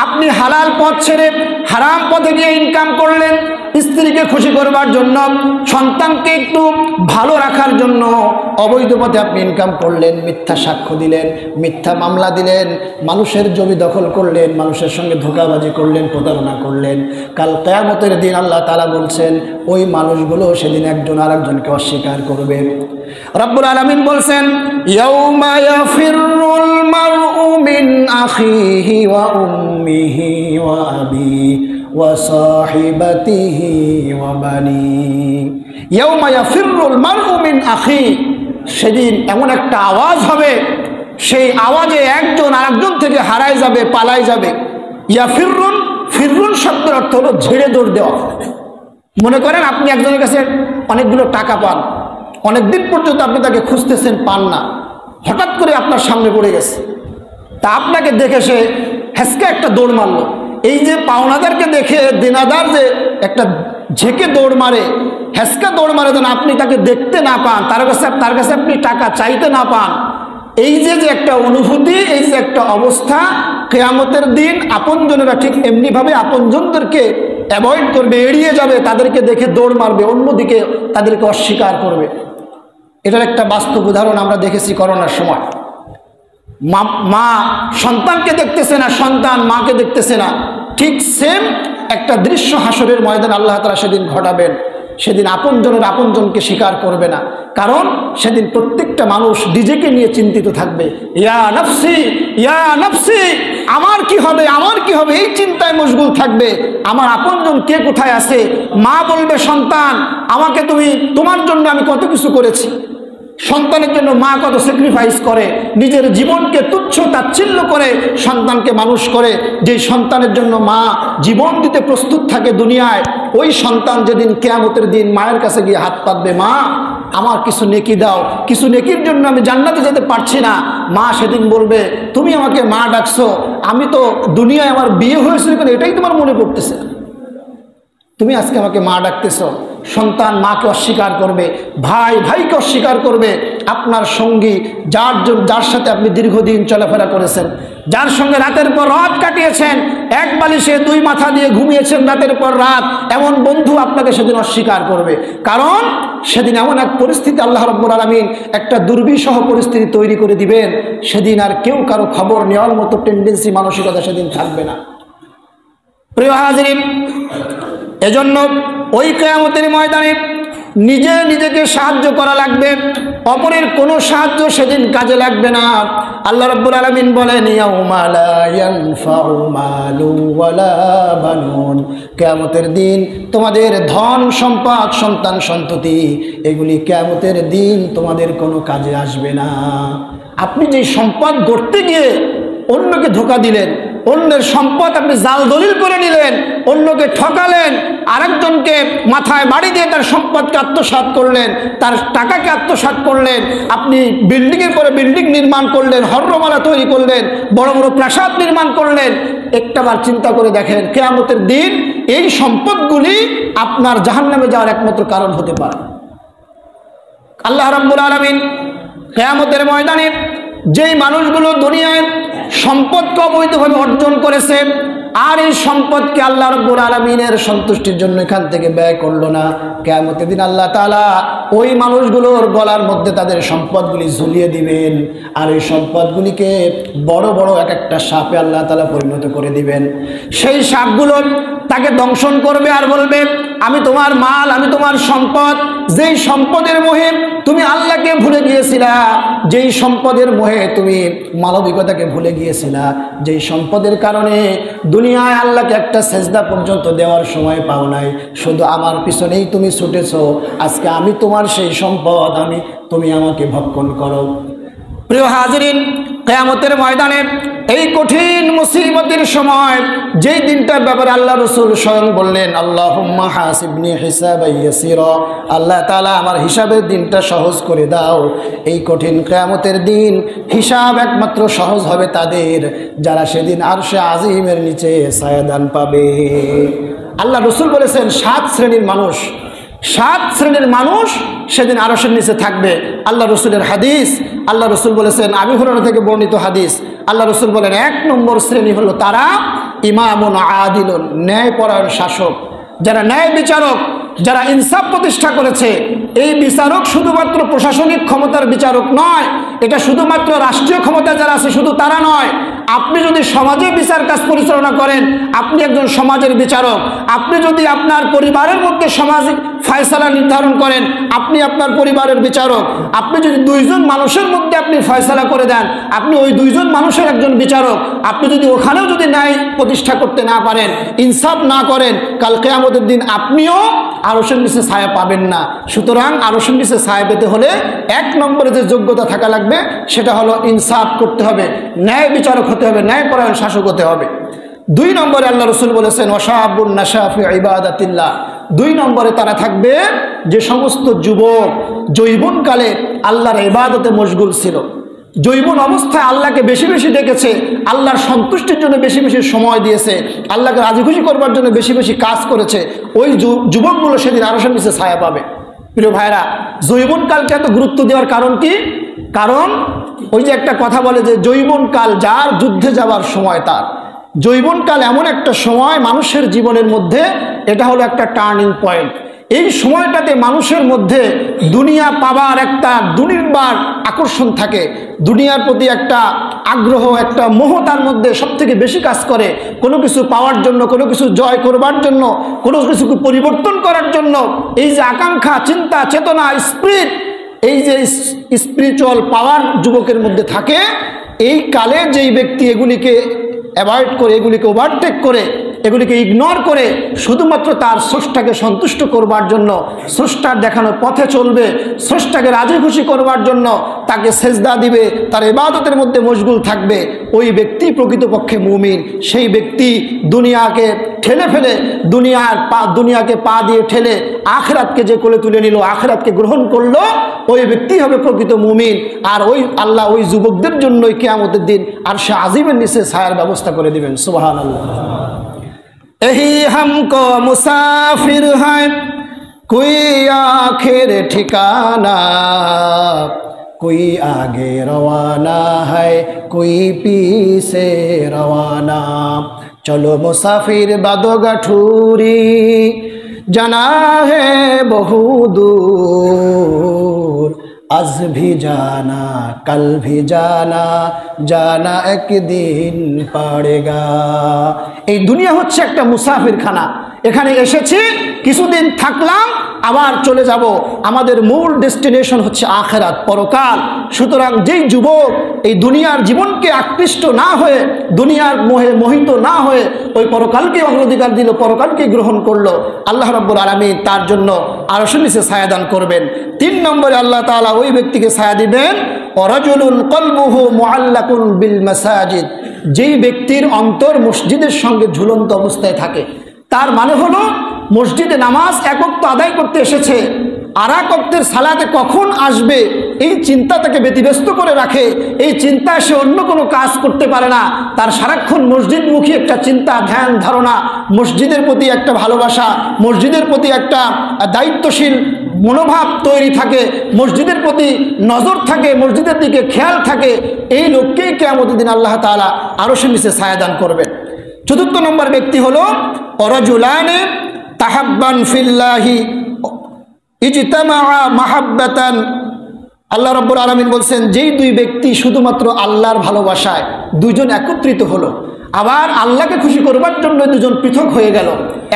আপনি হালাল পথ ছেড়ে হারাম পথে গিয়ে ইনকাম করলেন, স্ত্রীকে খুশি করবার জন্য, সন্তানকে একটু ভালো রাখার জন্য অবৈধ পথে আপনি ইনকাম করলেন, মিথ্যা সাক্ষ্য দিলেন, মিথ্যা মামলা দিলেন, মানুষের জমি দখল করলেন, মানুষের সঙ্গে ধোঁকাবাজি করলেন, প্রতারণা করলেন। কাল কিয়ামতের দিন আল্লাহ তাআলা বলছেন ওই মানুষগুলো সেদিন একজন আরেকজনকে অস্বীকার করবে। রব্বুল আলামিন বলছেন ইয়াউমা ইয়াফিরুল মারউ মিন আখিহি ওয়া উম্মিহি ওয়া আবিহি ওয়া সাহিবাতিহি ওয়া বানি। ইয়াউমা ইয়াফিরুল মারউ মিন আখি, সেদিন এমন একটা আওয়াজ হবে, সেই আওয়াজে একজন আরেকজন থেকে হারায় যাবে, পালায় যাবে। ইয়াফিরুন, ফিরুন শব্দের অর্থ হলো ঝেড়ে দৌড় দেওয়া। মনে করেন আপনি একজনের কাছে অনেকগুলো টাকা পান, অনেকদিন পর্যন্ত আপনি তাকে খুঁজতেছেন, পান না, হঠাৎ করে আপনার সামনে পড়ে গেছে, তা আপনাকে দেখে সে হেসকে একটা দৌড় মারলো। এই যে পাওনাদারকে দেখে দেনাদার যে একটা ঝেঁকে দৌড় মারে, হেসকা দৌড় মারে, যেন আপনি তাকে দেখতে না পান, তার কাছে আপনি টাকা চাইতে না পান, এই যে একটা অনুভূতি, এই যে একটা অবস্থা, কিয়ামতের দিন আপনজনেরা ঠিক এমনিভাবে আপনজনদেরকে অ্যাভয়েড করবে, এড়িয়ে যাবে, তাদেরকে দেখে দৌড় মারবে, অন্যদিকে তাদেরকে অস্বীকার করবে। এটার একটা বাস্তব উদাহরণ আমরা দেখেছি করোনার সময়। মা সন্তানকে দেখতেছে না, সন্তান মাকে দেখতেছে না, ঠিক সেম একটা দৃশ্য হাসরের ময়দানে আল্লাহ তাআলা সেদিন ঘটাবেন। সেদিন আপনজনের আপনজনকে স্বীকার করবে না, কারণ সেদিন প্রত্যেকটা মানুষ নিজেকে নিয়ে চিন্তিত থাকবে। ইয়া নফসি, ইয়া নফসি, আমার কি হবে, আমার কি হবে, এই চিন্তায় মশগুল থাকবে। আমার আপনজন কে কোথায় আছে? মা বলবে সন্তান, আমাকে তোমার জন্য আমি কত কিছু করেছি। সন্তানের জন্য মা কত স্যাক্রিফাইস করে, নিজের জীবনকে তুচ্ছ তাচ্ছিল্য করে সন্তানকে মানুষ করে। যেই সন্তানের জন্য মা জীবন দিতে প্রস্তুত থাকে দুনিয়ায়, ওই সন্তান যেদিন কিয়ামতের দিন মায়ের কাছে গিয়ে হাত পাতবে, মা আমার কিছু নেকি দাও, কিছু নেকির জন্য আমি জান্নাতে যেতে পারছি না। মা সেদিন বলবে তুমি আমাকে মা ডাকছো, আমি তো দুনিয়ায় আমার বিয়ে হয়েছিল কেন এটাই তোমার মনে পড়তেছে, তুমি আজকে আমাকে মা ডাকতেছ। সন্তান মাকে অস্বীকার করবে, ভাই ভাইকে অস্বীকার করবে। আপনার সঙ্গী, যার সাথে আপনি দীর্ঘদিন চলাফেরা করেছেন, যার সঙ্গে রাতের পর রাত কাটিয়েছেন, এক বালিশে 2 মাথা দিয়ে ঘুমিয়েছেন রাতের পর রাত, এমন বন্ধু আপনাকে সেদিন অস্বীকার করবে। কারণ সেদিন এমন এক পরিস্থিতি আল্লাহ রাব্বুল আলামিন একটা দুর্বিষহ পরিস্থিতি তৈরি করে দিবেন, সেদিন আর কেউ কারো খবর নেওয়ার মতো টেন্ডেন্সি মানসিকতা সেদিন থাকবে না। প্রিয় হাজিরিন, এজন্য ওই কিয়ামতের ময়দানে নিজে নিজেকে সাহায্য করা লাগবে, অপরের কোনো সাহায্য সেদিন কাজে লাগবে না। আল্লাহ রাব্বুল আলামিন বলেন, ইয়াউমা লা ইয়ানফাউ মালু ওয়ালা বানুন, কিয়ামতের দিন তোমাদের ধন সম্পদ সন্তান সন্ততি এগুলি কিয়ামতের দিন তোমাদের কোনো কাজে আসবে না। আপনি যে সম্পদ গড়তে গিয়ে অন্যকে ধোঁকা দিলেন, অন্যের সম্পদ আপনি জাল দলিল করে নিলেন, অন্যকে ঠকালেন, আরেকজনকে মাথায় বাড়ি দিয়ে তার সম্পদকে আত্মসাৎ করলেন, তার টাকাকে আত্মসাৎ করলেন, আপনি বিল্ডিংয়ের পরে বিল্ডিং নির্মাণ করলেন, হর্রমালা তৈরি করলেন, বড় বড় প্রাসাদ নির্মাণ করলেন। একটাবার চিন্তা করে দেখেন, কিয়ামতের দিন এই সম্পদগুলি আপনার জাহান্নামে যাওয়ার একমাত্র কারণ হতে পারে। আল্লাহ রাব্বুল আলামিন কিয়ামতের ময়দানে যেই মানুষগুলো দুনিয়ায় সম্পদকে অবৈধভাবে অর্জন করেছে আর এই সম্পদকে আল্লাহ রাব্বুল আলামিনের সন্তুষ্টির জন্য এখান থেকে ব্যয় করলো না, কিয়ামতের দিন আল্লাহ তাআলা ওই মানুষগুলোর গলার মধ্যে তাদের সম্পদগুলি ঝুলিয়ে দিবেন, আর ওই সম্পদগুলিকে বড় বড় এক একটা সাপে আল্লাহ তাআলা পরিণত করে দিবেন। সেই সাপগুলো তাকে দংশন করবে আর বলবে, আমি তোমার মাল, আমি তোমার সম্পদ, যেই সম্পদের মোহে তুমি আল্লাহকে ভুলে গিয়েছিলা, যেই সম্পদের মোহে তুমি মানবিকতাকে ভুলে গিয়েছিলা, যেই সম্পদের কারণে দুনিয়ায় আল্লাহকে একটা সেজদা পর্যন্ত দেওয়ার সময় পাও নাই, শুধু আমার পিছনেই তুমি ছুটেছো, আজকে আমি তোমার সেই সম্পদ, তুমি আমাকে ভক্ষণ করো। প্রিয় হাজিরিন, কিয়ামতের ময়দানে এই কঠিন মুসিবতের সময় যেই দিনটার ব্যাপারে আল্লাহ রাসূল স্বয়ং বললেন, আল্লাহুম্মা হাসিবনি হিসাবান ইয়াসীরা, আল্লাহ তাআলা আমার হিসাবের দিনটা সহজ করে দাও। এই কঠিন কিয়ামতের দিন হিসাব একমাত্র সহজ হবে তাদের যারা সেদিন আরশে আজিমের নিচে ছায়াদান পাবে। আল্লাহ রাসূল বলেছেন 7 শ্রেণীর মানুষ, 7 শ্রেণীর মানুষ সেদিন আরশের নিচে থাকবে। আল্লাহ রসুলের হাদিস, আল্লাহ রসুল বলেছেন, আবু হুরায়রা থেকে বর্ণিত হাদিস, আল্লাহ রসুল বলেন 1 নম্বর শ্রেণী হলো তারা ইমামুন আদিলুন, ন্যায়পরায়ণ শাসক, যারা ন্যায় বিচারক, যারা ইনসাফ প্রতিষ্ঠা করেছে। এই বিচারক শুধুমাত্র প্রশাসনিক ক্ষমতার বিচারক নয়, এটা শুধুমাত্র রাষ্ট্রীয় ক্ষমতা যারা আছে শুধু তারা নয়। আপনি যদি সমাজে বিচার কাজ পরিচালনা করেন, আপনি একজন সমাজের বিচারক। আপনি যদি আপনার পরিবারের মধ্যে সামাজিক ফয়সালা নির্ধারণ করেন, আপনি আপনার পরিবারের বিচারক। আপনি যদি 2 জন মানুষের মধ্যে আপনি ফয়সালা করে দেন, আপনি ওই 2 জন মানুষের একজন বিচারক। আপনি যদি ওখানেও যদি ন্যায় প্রতিষ্ঠা করতে না পারেন, ইনসাফ না করেন, কাল কিয়ামতের দিন আপনিও আরশের নিচে ছায়া পাবেন না। সুতরাং আরশের নিচে ছায়া পেতে হলে 1 নম্বরে যে যোগ্যতা থাকা লাগবে সেটা হলো ইনসাফ করতে হবে, ন্যায় বিচারক হতে হবে, ন্যায়পরায়ণ শাসক হতে হবে। 2 নম্বরে আল্লাহ রাসূল বলেছেন, ওয়াশাবুন নাশা ফি ইবাদাতিল্লাহ, 2 নম্বরে তারা থাকবে যে সমস্ত যুবক যৌবনকালে আল্লাহর ইবাদতে মশগুল ছিল, যৌবন অবস্থায় আল্লাহকে বেশি বেশি ডেকেছে, আল্লাহর সন্তুষ্টির জন্য বেশি বেশি সময় দিয়েছে, আল্লাহকে রাজি খুশি করবার জন্য বেশি বেশি কাজ করেছে, ওই যুবকগুলো সেদিন আরশের নিচে ছায়া পাবে। প্রিয় ভাইরা, যৌবনকালকে এত গুরুত্ব দেওয়ার কারণ কি? কারণ ওই যে একটা কথা বলে যে যৌবনকাল যার যুদ্ধে যাওয়ার সময় তার। যৌবনকাল এমন একটা সময় মানুষের জীবনের মধ্যে, এটা হলো একটা টার্নিং পয়েন্ট। এই সময়টাতে মানুষের মধ্যে দুনিয়া পাবার একটা দুর্নিবার আকর্ষণ থাকে, দুনিয়ার প্রতি একটা আগ্রহ, একটা মোহ তার মধ্যে সবথেকে বেশি কাজ করে। কোনো কিছু পাওয়ার জন্য, কোনো কিছু জয় করবার জন্য, কোনো কিছুকে পরিবর্তন করার জন্য এই যে আকাঙ্ক্ষা, চিন্তা, চেতনা, স্পিরিট, এই যে স্পিরিচুয়াল পাওয়ার যুবকের মধ্যে থাকে, এই কালে যেই ব্যক্তি এগুলিকে অ্যাভয়েড করে, এগুলিকে ওভারটেক করে, এগুলিকে ইগনোর করে শুধুমাত্র তার স্রষ্টাকে সন্তুষ্ট করবার জন্য, স্রষ্টার দেখানো পথে চলবে, স্রষ্টাকে রাজি খুশি করবার জন্য তাকে সেজদা দিবে, তার ইবাদতের মধ্যে মশগুল থাকবে, ওই ব্যক্তি প্রকৃতপক্ষে মুমিন। সেই ব্যক্তি দুনিয়াকে ঠেলে ফেলে, দুনিয়াকে পা দিয়ে ঠেলে আখিরাতকে যে কোলে তুলে নিল, আখিরাতকে গ্রহণ করলো, ওই ব্যক্তি হবে প্রকৃত মুমিন। আর ওই আল্লাহ ওই যুবকদের জন্যই কিয়ামতের দিন আরশে আজিমের নিচে ছায়ার ব্যবস্থা করে দিবেন। সুবহানাল্লাহ। यही हमको मुसाफिर है कोई आखिर ठिकाना, कोई आगे रवाना है कोई पीछे रवाना। चलो मुसाफिर बादो गठूरी জানা হে বহু দূর, আজ ভি জানা কল ভি জানা, জানা একদিন পড়েগা। এই দুনিয়া হচ্ছে একটা মুসাফিরখানা। এখানে এসেছি, কিছুদিন থাকলাম, আবার চলে যাব। আমাদের মূল ডেস্টিনেশন হচ্ছে আখিরাত, পরকাল। সুতরাং যেই যুবক এই দুনিয়ার জীবনকে আকৃষ্ট না হয়ে, দুনিয়ার মোহে মোহিত না হয়ে ওই পরকালকে অগ্রাধিকার দিল, পরকালকে গ্রহণ করলো, আল্লাহ রাব্বুল আলামিন তার জন্য আরশের নিচে ছায়া দান করবেন। 3 নম্বরে আল্লাহ তাআলা ওই ব্যক্তিকে ছায়া দিবেন, ওয়ারাজুলুন কলবুহু মুআল্লাকুন বিল মাসাজিদ, যেই ব্যক্তির অন্তর মসজিদের সঙ্গে ঝুলন্ত অবস্থায় থাকে। তার মানে হলো মসজিদে নামাজ এক ওয়াক্ত আদায় করতে এসেছে, আর এক ওয়াক্তের সালাতে কখন আসবে এই চিন্তা তাকে ব্যতিব্যস্ত করে রাখে। এই চিন্তায় সে অন্য কোনো কাজ করতে পারে না। তার সারাক্ষণ মসজিদমুখী একটা চিন্তা, ধ্যান, ধারণা, মসজিদের প্রতি একটা ভালোবাসা, মসজিদের প্রতি একটা দায়িত্বশীল মনোভাব তৈরি থাকে, মসজিদের প্রতি নজর থাকে, মসজিদের দিকে খেয়াল থাকে। এই লোককেই কিয়ামতের দিন আল্লাহ তাআলা আরশের নিচে ছায়া দান করবেন। 4 নম্বর ব্যক্তি হলো ওয়ারাজুলানে তাহাব্বান ফিল্লাহি ইজতামা মাহাব্বাতান। আল্লাহ রাব্বুল আলামিন বলছেন, যেই 2 ব্যক্তি শুধুমাত্র আল্লাহর ভালোবাসায় দুইজন একত্রিত হলো, আবার আল্লাহকে খুশি করবার জন্য দুজন পৃথক হয়ে গেল,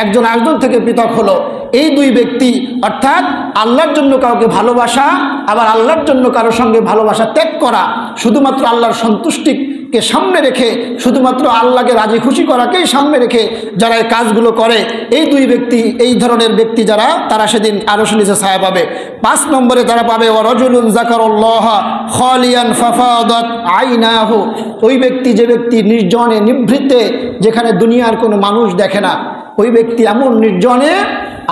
একজন আরেকজন থেকে পৃথক হলো। এই 2 ব্যক্তি অর্থাৎ আল্লাহর জন্য কাউকে ভালোবাসা, আবার আল্লাহর জন্য কারোর সঙ্গে ভালোবাসা ত্যাগ করা, শুধুমাত্র আল্লাহর সন্তুষ্টিকে সামনে রেখে, শুধুমাত্র আল্লাহকে রাজি খুশি করাকেই সামনে রেখে যারা এই কাজগুলো করে, এই 2 ব্যক্তি, এই ধরনের ব্যক্তি যারা, তারা সেদিন আরশের নিচে ছায়া পাবে। 5 নম্বরে তারা পাবে ওয়ারাজুলুন যাকারাল্লাহ খালিয়ান ফাফাদাত আইনাহু, ওই ব্যক্তি, যে ব্যক্তি নির্জনে নিভৃতে, যেখানে দুনিয়ার কোনো মানুষ দেখে না, ওই ব্যক্তি এমন নির্জনে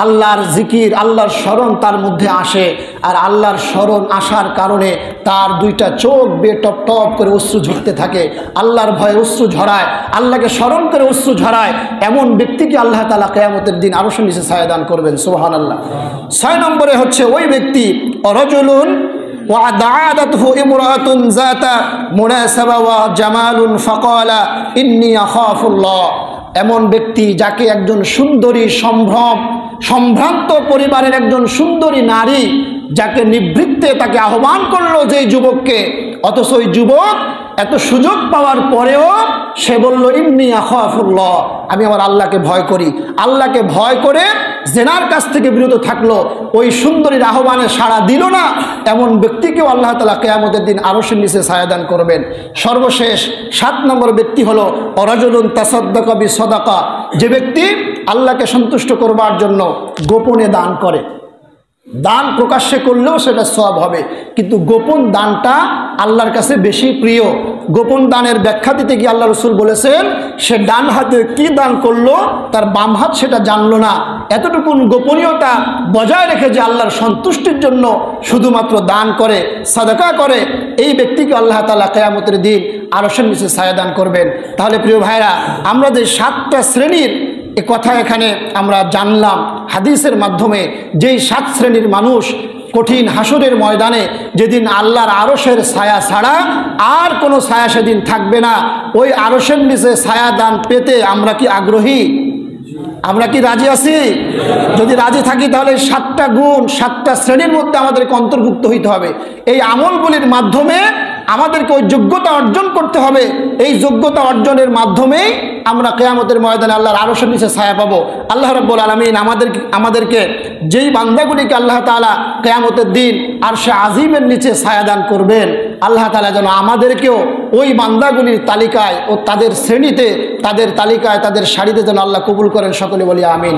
আল্লাহর জিকির, আল্লাহর স্মরণ তার মধ্যে আসে, আর আল্লাহর স্মরণ আসার কারণে তার 2টা চোখ বেয়ে টপ টপ করে অশ্রু ঝরতে থাকে, আল্লাহর ভয়ে অশ্রু ঝরায়, আল্লাহকে স্মরণ করে অশ্রু ঝরায়। এমন ব্যক্তিকে আল্লাহ তাআলা কিয়ামতের দিন আরশের নিচে ছায়া দান করবেন। সুবহানাল্লাহ। 6 নম্বরে হচ্ছে ওই ব্যক্তি রাজুলুন ওয়াদাআদাতহু ইমরাআতুন যাতা মুনাসাবা ওয়া জামালুন ফাকালা ইন্নী আখাফুল্লাহ, এমন ব্যক্তি যাকে একজন সুন্দরী সম্ভ্রান্ত পরিবারের একজন সুন্দরী নারী যাকে নিবৃত্তে তাকে আহ্বান করলো, যেই যুবককে, অথচ ওই যুবক এত সুযোগ পাওয়ার পরেও সে বলল ইন্নী আখাফুল্লাহ, আমি আমার আল্লাহকে ভয় করি। আল্লাহকে ভয় করে জেনার কাছ থেকে বিরত থাকলো, ওই সুন্দরীর আহ্বানে সাড়া দিল না, এমন ব্যক্তিকেও আল্লাহ তাআলা কিয়ামতের দিন আরশের নিচে ছায়া দান করবেন। সর্বশেষ 7 নম্বর ব্যক্তি হলো ওয়ারাজুলুন তাসাদ্দাকা বিসাদাকা, যে ব্যক্তি আল্লাহকে সন্তুষ্ট করবার জন্য গোপনে দান করে। দান প্রকাশ্যে করলেও সেটা সওয়াব হবে, কিন্তু গোপন দানটা আল্লাহর কাছে বেশি প্রিয়। গোপন দানের ব্যাখ্যা দিতে গিয়ে আল্লাহ রাসূল বলেছেন, সে ডান হাতে কি দান করলো তার বাম হাত সেটা জানলো না। এতটুকুন গোপনীয়তা বজায় রেখে যে আল্লাহর সন্তুষ্টির জন্য শুধুমাত্র দান করে, সাদাকা করে, এই ব্যক্তিকে আল্লাহ তাআলা কিয়ামতের দিন আরশের নিচে ছায়া দান করবেন। তাহলে প্রিয় ভাইরা, আমরা যে 7টা শ্রেণীর এ কথা এখানে আমরা জানলাম হাদিসের মাধ্যমে, যেই 7 শ্রেণীর মানুষ কঠিন হাসরের ময়দানে, যেদিন আল্লাহর আরশের ছায়া ছাড়া আর কোনো ছায়া সেদিন থাকবে না, ওই আরশের নিচে ছায়া দান পেতে আমরা কি আগ্রহী? আমরা কি রাজি আছি? যদি রাজি থাকি তাহলে 7টা গুণ, 7টা শ্রেণীর মধ্যে আমাদেরকে অন্তর্ভুক্ত হইতে হবে। এই আমলগুলির মাধ্যমে আমাদেরকে ওই যোগ্যতা অর্জন করতে হবে। এই যোগ্যতা অর্জনের মাধ্যমেই আমরা কিয়ামতের ময়দানে আল্লাহর আরশের নিচে ছায়া পাবো। আল্লাহ রাব্বুল আলামিন আমাদেরকে যেই বান্দাগুলিকে আল্লাহ তাআলা কিয়ামতের দিন আরশে আজিমের নিচে ছায়া দান করবেন, আল্লাহ তাআলা যেন আমাদেরকেও ওই বান্দাগুলির তালিকায় ও তাদের শ্রেণীতে, তাদের তালিকায়, তাদের সারিতে যেন আল্লাহ কবুল করেন। সকলে বলি আমিন।